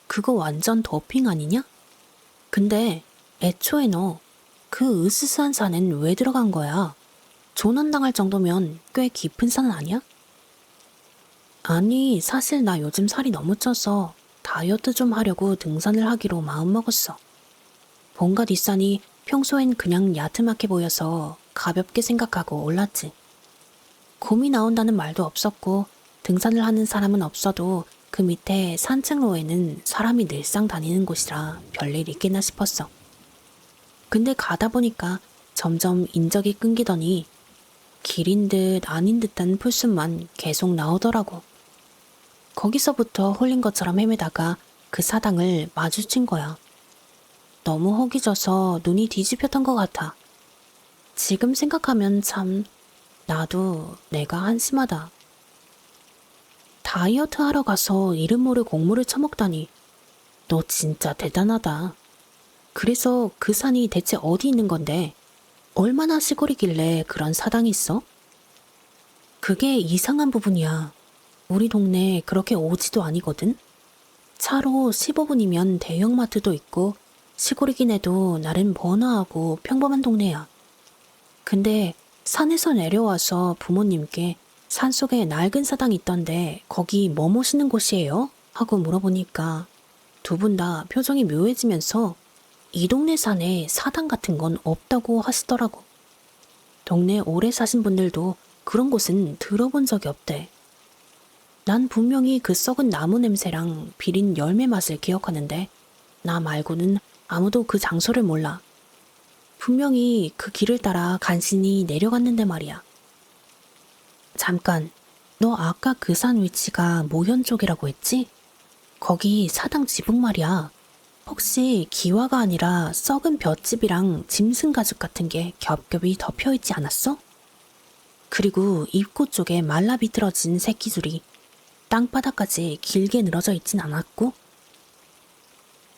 그거 완전 도핑 아니냐? 근데 애초에 너 그 으스스한 산엔 왜 들어간 거야? 조난당할 정도면 꽤 깊은 산 아니야? 아니, 사실 나 요즘 살이 너무 쪄서 다이어트 좀 하려고 등산을 하기로 마음먹었어. 본가 뒷산이 평소엔 그냥 야트막해 보여서 가볍게 생각하고 올랐지. 곰이 나온다는 말도 없었고 등산을 하는 사람은 없어도 그 밑에 산책로에는 사람이 늘상 다니는 곳이라 별일 있겠나 싶었어. 근데 가다 보니까 점점 인적이 끊기더니 길인 듯 아닌 듯한 풀숲만 계속 나오더라고. 거기서부터 홀린 것처럼 헤매다가 그 사당을 마주친 거야. 너무 허기져서 눈이 뒤집혔던 것 같아. 지금 생각하면 참 나도 내가 한심하다. 다이어트 하러 가서 이름 모를 곡물을 처먹다니 너 진짜 대단하다. 그래서 그 산이 대체 어디 있는 건데 얼마나 시골이길래 그런 사당이 있어? 그게 이상한 부분이야. 우리 동네 그렇게 오지도 아니거든? 차로 15분이면 대형마트도 있고 시골이긴 해도 나름 번화하고 평범한 동네야. 근데 산에서 내려와서 부모님께 산속에 낡은 사당이 있던데 거기 뭐 모시는 곳이에요? 하고 물어보니까 두 분 다 표정이 묘해지면서 이 동네 산에 사당 같은 건 없다고 하시더라고. 동네 오래 사신 분들도 그런 곳은 들어본 적이 없대. 난 분명히 그 썩은 나무 냄새랑 비린 열매 맛을 기억하는데 나 말고는 아무도 그 장소를 몰라. 분명히 그 길을 따라 간신히 내려갔는데 말이야. 잠깐, 너 아까 그 산 위치가 모현 쪽이라고 했지? 거기 사당 지붕 말이야. 혹시 기와가 아니라 썩은 볏짚이랑 짐승 가죽 같은 게 겹겹이 덮여있지 않았어? 그리고 입구 쪽에 말라 비틀어진 새끼줄이 땅바닥까지 길게 늘어져 있진 않았고?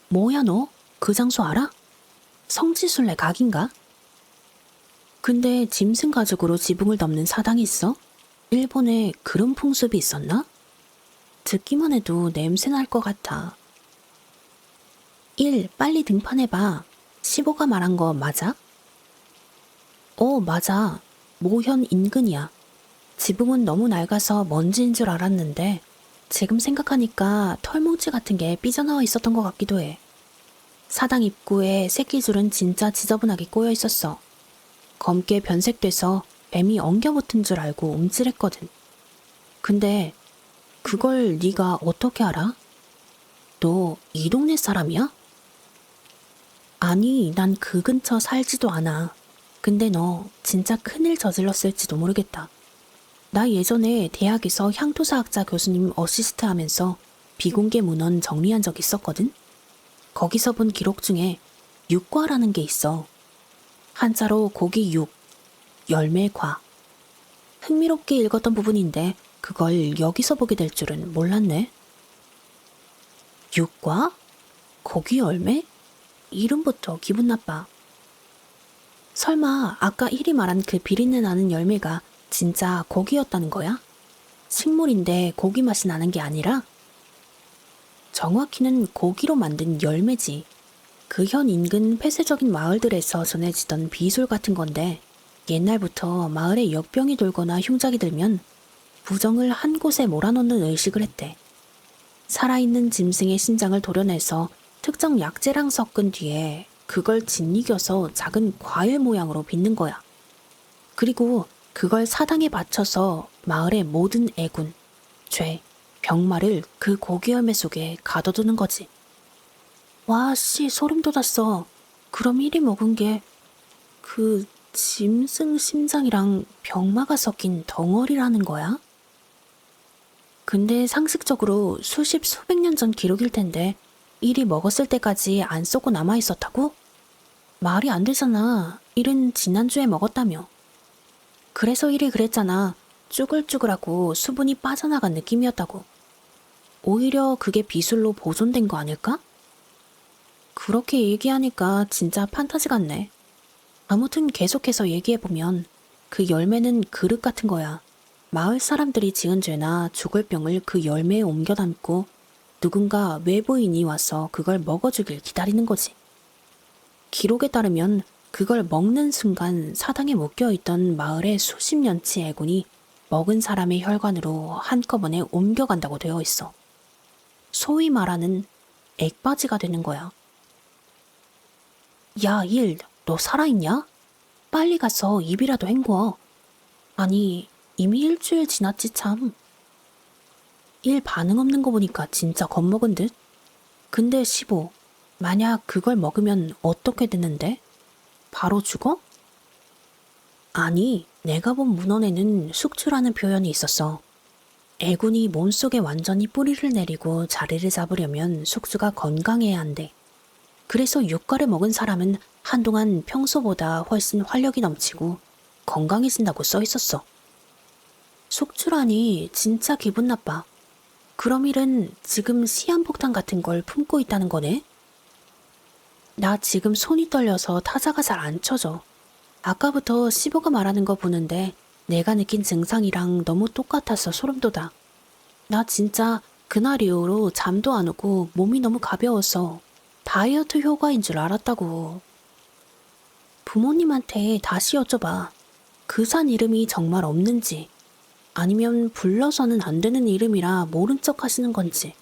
뭐야 너? 그 장소 알아? 성지순례 각인가? 근데 짐승 가죽으로 지붕을 덮는 사당이 있어? 일본에 그런 풍습이 있었나? 듣기만 해도 냄새 날 것 같아. 1. 빨리 등판해봐. 15가 말한 거 맞아? 맞아. 모현 인근이야. 지붕은 너무 낡아서 먼지인 줄 알았는데 지금 생각하니까 털뭉치 같은 게 삐져나와 있었던 것 같기도 해. 사당 입구에 새끼줄은 진짜 지저분하게 꼬여 있었어. 검게 변색돼서 뱀이 엉겨붙은 줄 알고 움찔했거든. 근데 그걸 네가 어떻게 알아? 너 이 동네 사람이야? 아니, 난 그 근처 살지도 않아. 근데 너 진짜 큰일 저질렀을지도 모르겠다. 나 예전에 대학에서 향토사학자 교수님 어시스트 하면서 비공개 문헌 정리한 적 있었거든? 거기서 본 기록 중에 육과라는 게 있어. 한자로 고기 육, 열매 과. 흥미롭게 읽었던 부분인데 그걸 여기서 보게 될 줄은 몰랐네. 육과? 고기 열매? 이름부터 기분 나빠. 설마 아까 일이 말한 그 비린내 나는 열매가 진짜 고기였다는 거야? 식물인데 고기 맛이 나는 게 아니라? 정확히는 고기로 만든 열매지. 그 현 인근 폐쇄적인 마을들에서 전해지던 비술 같은 건데 옛날부터 마을에 역병이 돌거나 흉작이 들면 부정을 한 곳에 몰아넣는 의식을 했대. 살아있는 짐승의 신장을 도려내서 특정 약재랑 섞은 뒤에 그걸 짓이겨서 작은 과일 모양으로 빚는 거야. 그리고 그걸 사당에 바쳐서 마을의 모든 애군, 죄, 병마를 그 고기 열매 속에 가둬두는 거지. 와, 씨, 소름 돋았어. 그럼 이리 먹은 게 그 짐승 심장이랑 병마가 섞인 덩어리라는 거야? 근데 상식적으로 수십 수백 년 전 기록일 텐데 일이 먹었을 때까지 안 썩고 남아있었다고? 말이 안 되잖아. 일은 지난주에 먹었다며. 그래서 일이 그랬잖아. 쭈글쭈글하고 수분이 빠져나간 느낌이었다고. 오히려 그게 비술로 보존된 거 아닐까? 그렇게 얘기하니까 진짜 판타지 같네. 아무튼 계속해서 얘기해보면 그 열매는 그릇 같은 거야. 마을 사람들이 지은 죄나 죽을 병을 그 열매에 옮겨 담고 누군가 외부인이 와서 그걸 먹어주길 기다리는 거지. 기록에 따르면 그걸 먹는 순간 사당에 묶여있던 마을의 수십 년치 애군이 먹은 사람의 혈관으로 한꺼번에 옮겨간다고 되어 있어. 소위 말하는 액바지가 되는 거야. 야, 일, 너 살아있냐? 빨리 가서 입이라도 헹궈. 아니, 이미 일주일 지났지 참. 일 반응 없는 거 보니까 진짜 겁먹은 듯? 근데 15, 만약 그걸 먹으면 어떻게 되는데? 바로 죽어? 아니, 내가 본 문헌에는 숙주라는 표현이 있었어. 애군이 몸속에 완전히 뿌리를 내리고 자리를 잡으려면 숙주가 건강해야 한대. 그래서 육과를 먹은 사람은 한동안 평소보다 훨씬 활력이 넘치고 건강해진다고 써 있었어. 숙주라니 진짜 기분 나빠. 그럼 일은 지금 시한폭탄 같은 걸 품고 있다는 거네? 나 지금 손이 떨려서 타자가 잘 안 쳐져. 아까부터 시보가 말하는 거 보는데 내가 느낀 증상이랑 너무 똑같아서 소름 돋아. 나 진짜 그날 이후로 잠도 안 오고 몸이 너무 가벼워서 다이어트 효과인 줄 알았다고. 부모님한테 다시 여쭤봐. 그 산 이름이 정말 없는지 아니면 불러서는 안 되는 이름이라 모른 척 하시는 건지.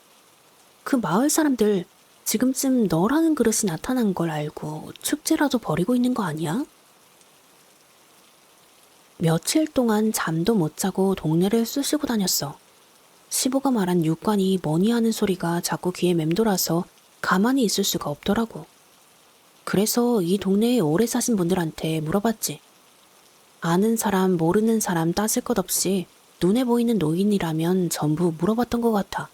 그 마을 사람들 지금쯤 너라는 그릇이 나타난 걸 알고 축제라도 벌이고 있는 거 아니야? 며칠 동안 잠도 못 자고 동네를 쑤시고 다녔어. 시보가 말한 육관이 뭐니 하는 소리가 자꾸 귀에 맴돌아서 가만히 있을 수가 없더라고. 그래서 이 동네에 오래 사신 분들한테 물어봤지. 아는 사람 모르는 사람 따질 것 없이 눈에 보이는 노인이라면 전부 물어봤던 것 같아.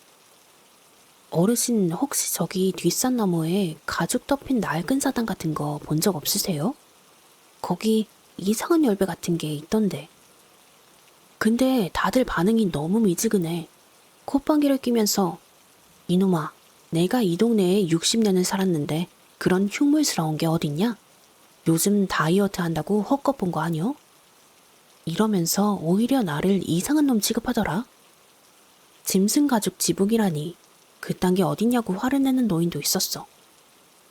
어르신 혹시 저기 뒷산 너머에 가죽 덮인 낡은 사당 같은 거 본 적 없으세요? 거기 이상한 열배 같은 게 있던데. 근데 다들 반응이 너무 미지근해. 콧방귀를 끼면서 이놈아, 내가 이 동네에 60년을 살았는데 그런 흉물스러운 게 어딨냐? 요즘 다이어트 한다고 헛것 본 거 아니요? 이러면서 오히려 나를 이상한 놈 취급하더라. 짐승 가죽 지붕이라니 그딴 게 어딨냐고 화를 내는 노인도 있었어.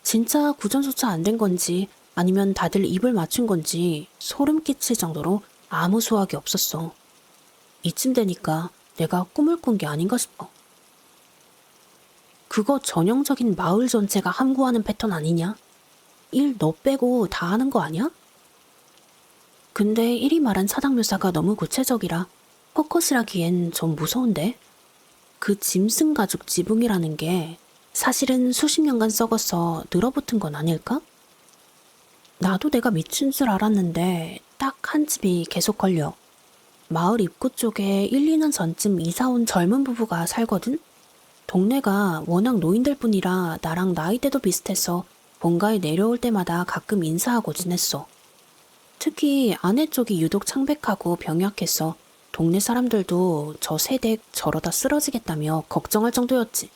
진짜 구전조차 안 된 건지 아니면 다들 입을 맞춘 건지 소름 끼칠 정도로 아무 수확이 없었어. 이쯤 되니까 내가 꿈을 꾼 게 아닌가 싶어. 그거 전형적인 마을 전체가 함구하는 패턴 아니냐? 일 너 빼고 다 하는 거 아니야? 근데 1이 말한 사당 묘사가 너무 구체적이라 헛것이라기엔 좀 무서운데? 그 짐승 가죽 지붕이라는 게 사실은 수십 년간 썩어서 늘어붙은 건 아닐까? 나도 내가 미친 줄 알았는데 딱 한 집이 계속 걸려. 마을 입구 쪽에 1, 2년 전쯤 이사 온 젊은 부부가 살거든? 동네가 워낙 노인들 뿐이라 나랑 나이대도 비슷해서 본가에 내려올 때마다 가끔 인사하고 지냈어. 특히 아내 쪽이 유독 창백하고 병약해서 동네 사람들도 저 세댁 저러다 쓰러지겠다며 걱정할 정도였지.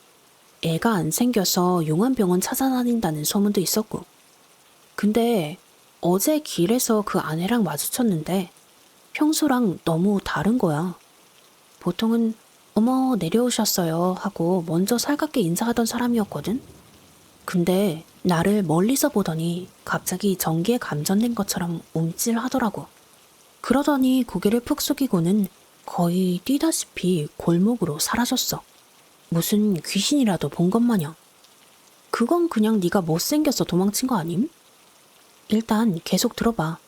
애가 안 생겨서 용안병원 찾아다닌다는 소문도 있었고. 근데 어제 길에서 그 아내랑 마주쳤는데 평소랑 너무 다른 거야. 보통은 어머 내려오셨어요 하고 먼저 살갑게 인사하던 사람이었거든. 근데 나를 멀리서 보더니 갑자기 전기에 감전된 것처럼 움찔하더라고. 그러더니 고개를 푹 숙이고는 거의 뛰다시피 골목으로 사라졌어. 무슨 귀신이라도 본 것 마냥. 그건 그냥 네가 못생겨서 도망친 거 아님? 일단 계속 들어봐.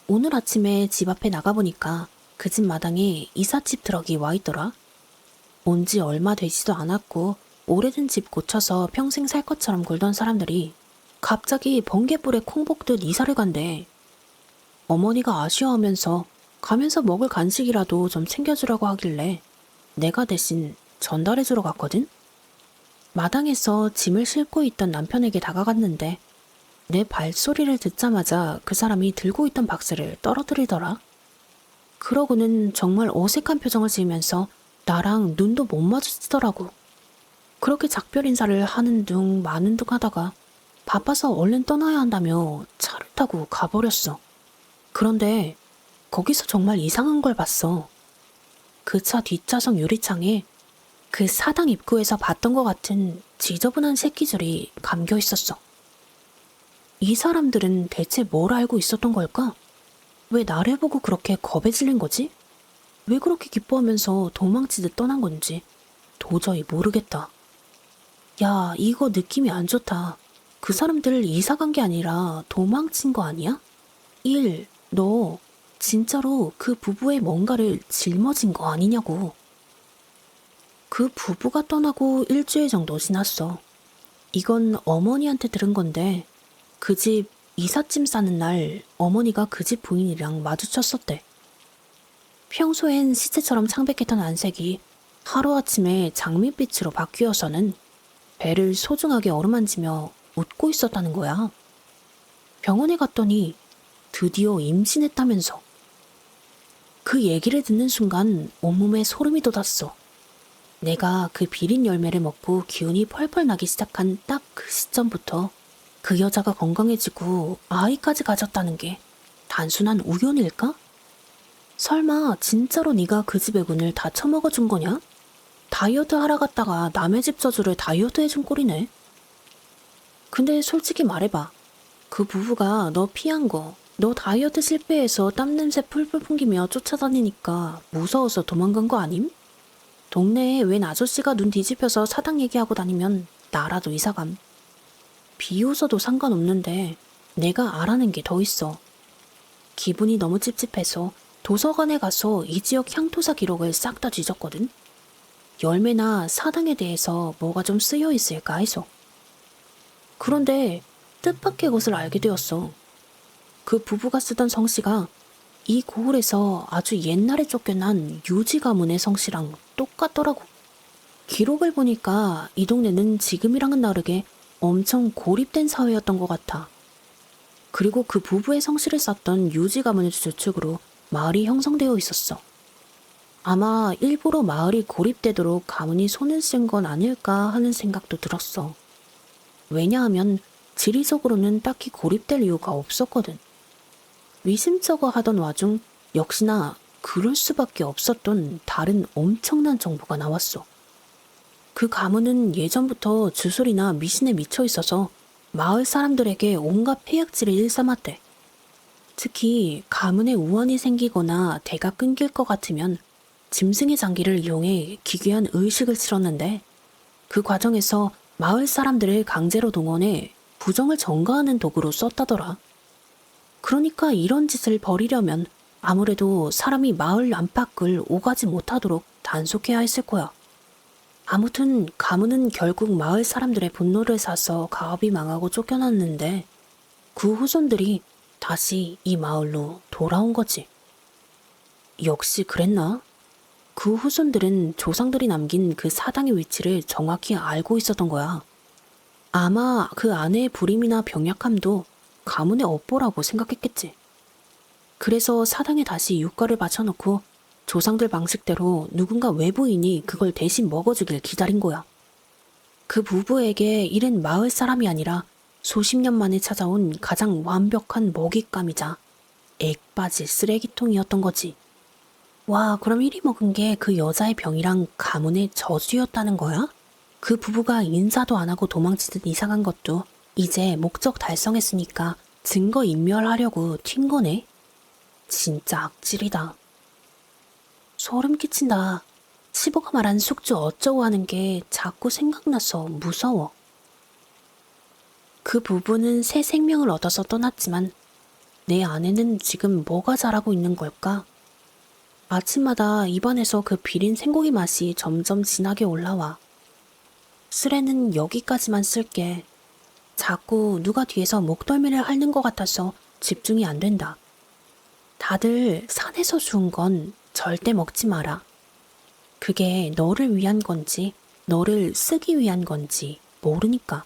오늘 아침에 집 앞에 나가보니까 그 집 마당에 이삿집 트럭이 와 있더라. 온 지 얼마 되지도 않았고 오래된 집 고쳐서 평생 살 것처럼 굴던 사람들이 갑자기 번개불에 콩 볶듯 이사를 간대. 어머니가 아쉬워하면서 가면서 먹을 간식이라도 좀 챙겨주라고 하길래 내가 대신 전달해주러 갔거든? 마당에서 짐을 싣고 있던 남편에게 다가갔는데 내 발소리를 듣자마자 그 사람이 들고 있던 박스를 떨어뜨리더라. 그러고는 정말 어색한 표정을 지으면서 나랑 눈도 못 마주치더라고. 그렇게 작별 인사를 하는 둥 마는 둥 하다가 바빠서 얼른 떠나야 한다며 차를 타고 가버렸어. 그런데 거기서 정말 이상한 걸 봤어. 그 차 뒷좌석 유리창에 그 사당 입구에서 봤던 것 같은 지저분한 새끼줄이 감겨 있었어. 이 사람들은 대체 뭘 알고 있었던 걸까? 왜 나를 보고 그렇게 겁에 질린 거지? 왜 그렇게 기뻐하면서 도망치듯 떠난 건지 도저히 모르겠다. 야, 이거 느낌이 안 좋다. 그 사람들 이사 간 게 아니라 도망친 거 아니야? 너 진짜로 그 부부의 뭔가를 짊어진 거 아니냐고. 그 부부가 떠나고 일주일 정도 지났어. 이건 어머니한테 들은 건데 그 집 이삿짐 싸는 날 어머니가 그 집 부인이랑 마주쳤었대. 평소엔 시체처럼 창백했던 안색이 하루아침에 장밋빛으로 바뀌어서는 배를 소중하게 어루만지며 웃고 있었다는 거야. 병원에 갔더니 드디어 임신했다면서. 그 얘기를 듣는 순간 온몸에 소름이 돋았어. 내가 그 비린 열매를 먹고 기운이 펄펄 나기 시작한 딱 그 시점부터 그 여자가 건강해지고 아이까지 가졌다는 게 단순한 우연일까? 설마 진짜로 네가 그 집의 군을 다 처먹어준 거냐? 다이어트 하러 갔다가 남의 집 저주를 다이어트 해준 꼴이네. 근데 솔직히 말해봐. 그 부부가 너 피한 거, 너 다이어트 실패해서 땀냄새 풀풀 풍기며 쫓아다니니까 무서워서 도망간 거 아님? 동네에 웬 아저씨가 눈 뒤집혀서 사당 얘기하고 다니면 나라도 이사감. 비웃어도 상관없는데 내가 알아낸 게 더 있어. 기분이 너무 찝찝해서 도서관에 가서 이 지역 향토사 기록을 싹 다 뒤졌거든. 열매나 사당에 대해서 뭐가 좀 쓰여 있을까 해서. 그런데 뜻밖의 것을 알게 되었어. 그 부부가 쓰던 성씨가 이 고을에서 아주 옛날에 쫓겨난 유지 가문의 성씨랑 똑같더라고. 기록을 보니까 이 동네는 지금이랑은 다르게 엄청 고립된 사회였던 것 같아. 그리고 그 부부의 성씨를 썼던 유지 가문의 주축으로 마을이 형성되어 있었어. 아마 일부러 마을이 고립되도록 가문이 손을 쓴 건 아닐까 하는 생각도 들었어. 왜냐하면 지리적으로는 딱히 고립될 이유가 없었거든. 위심쩍어 하던 와중 역시나 그럴 수밖에 없었던 다른 엄청난 정보가 나왔어. 그 가문은 예전부터 주술이나 미신에 미쳐 있어서 마을 사람들에게 온갖 폐약질을 일삼았대. 특히 가문에 우환이 생기거나 대가 끊길 것 같으면 짐승의 장기를 이용해 기괴한 의식을 치렀는데 그 과정에서 마을 사람들을 강제로 동원해 부정을 전가하는 도구로 썼다더라. 그러니까 이런 짓을 벌이려면 아무래도 사람이 마을 안팎을 오가지 못하도록 단속해야 했을 거야. 아무튼 가문은 결국 마을 사람들의 분노를 사서 가업이 망하고 쫓겨났는데 그 후손들이 다시 이 마을로 돌아온 거지. 역시 그랬나? 그 후손들은 조상들이 남긴 그 사당의 위치를 정확히 알고 있었던 거야. 아마 그 아내의 불임이나 병약함도 가문의 업보라고 생각했겠지. 그래서 사당에 다시 유가를 바쳐놓고 조상들 방식대로 누군가 외부인이 그걸 대신 먹어주길 기다린 거야. 그 부부에게 일은 마을 사람이 아니라 수십 년 만에 찾아온 가장 완벽한 먹잇감이자 액바지 쓰레기통이었던 거지. 와, 그럼 이리 먹은 게 그 여자의 병이랑 가문의 저주였다는 거야? 그 부부가 인사도 안 하고 도망치듯 이상한 것도 이제 목적 달성했으니까 증거 인멸하려고 튄 거네? 진짜 악질이다. 소름 끼친다. 시보가 말한 숙주 어쩌고 하는 게 자꾸 생각나서 무서워. 그 부부는 새 생명을 얻어서 떠났지만 내 아내는 지금 뭐가 자라고 있는 걸까? 아침마다 입안에서 그 비린 생고기 맛이 점점 진하게 올라와. 쓰레는 여기까지만 쓸게. 자꾸 누가 뒤에서 목덜미를 핥는 것 같아서 집중이 안 된다. 다들 산에서 주운 건 절대 먹지 마라. 그게 너를 위한 건지 너를 쓰기 위한 건지 모르니까.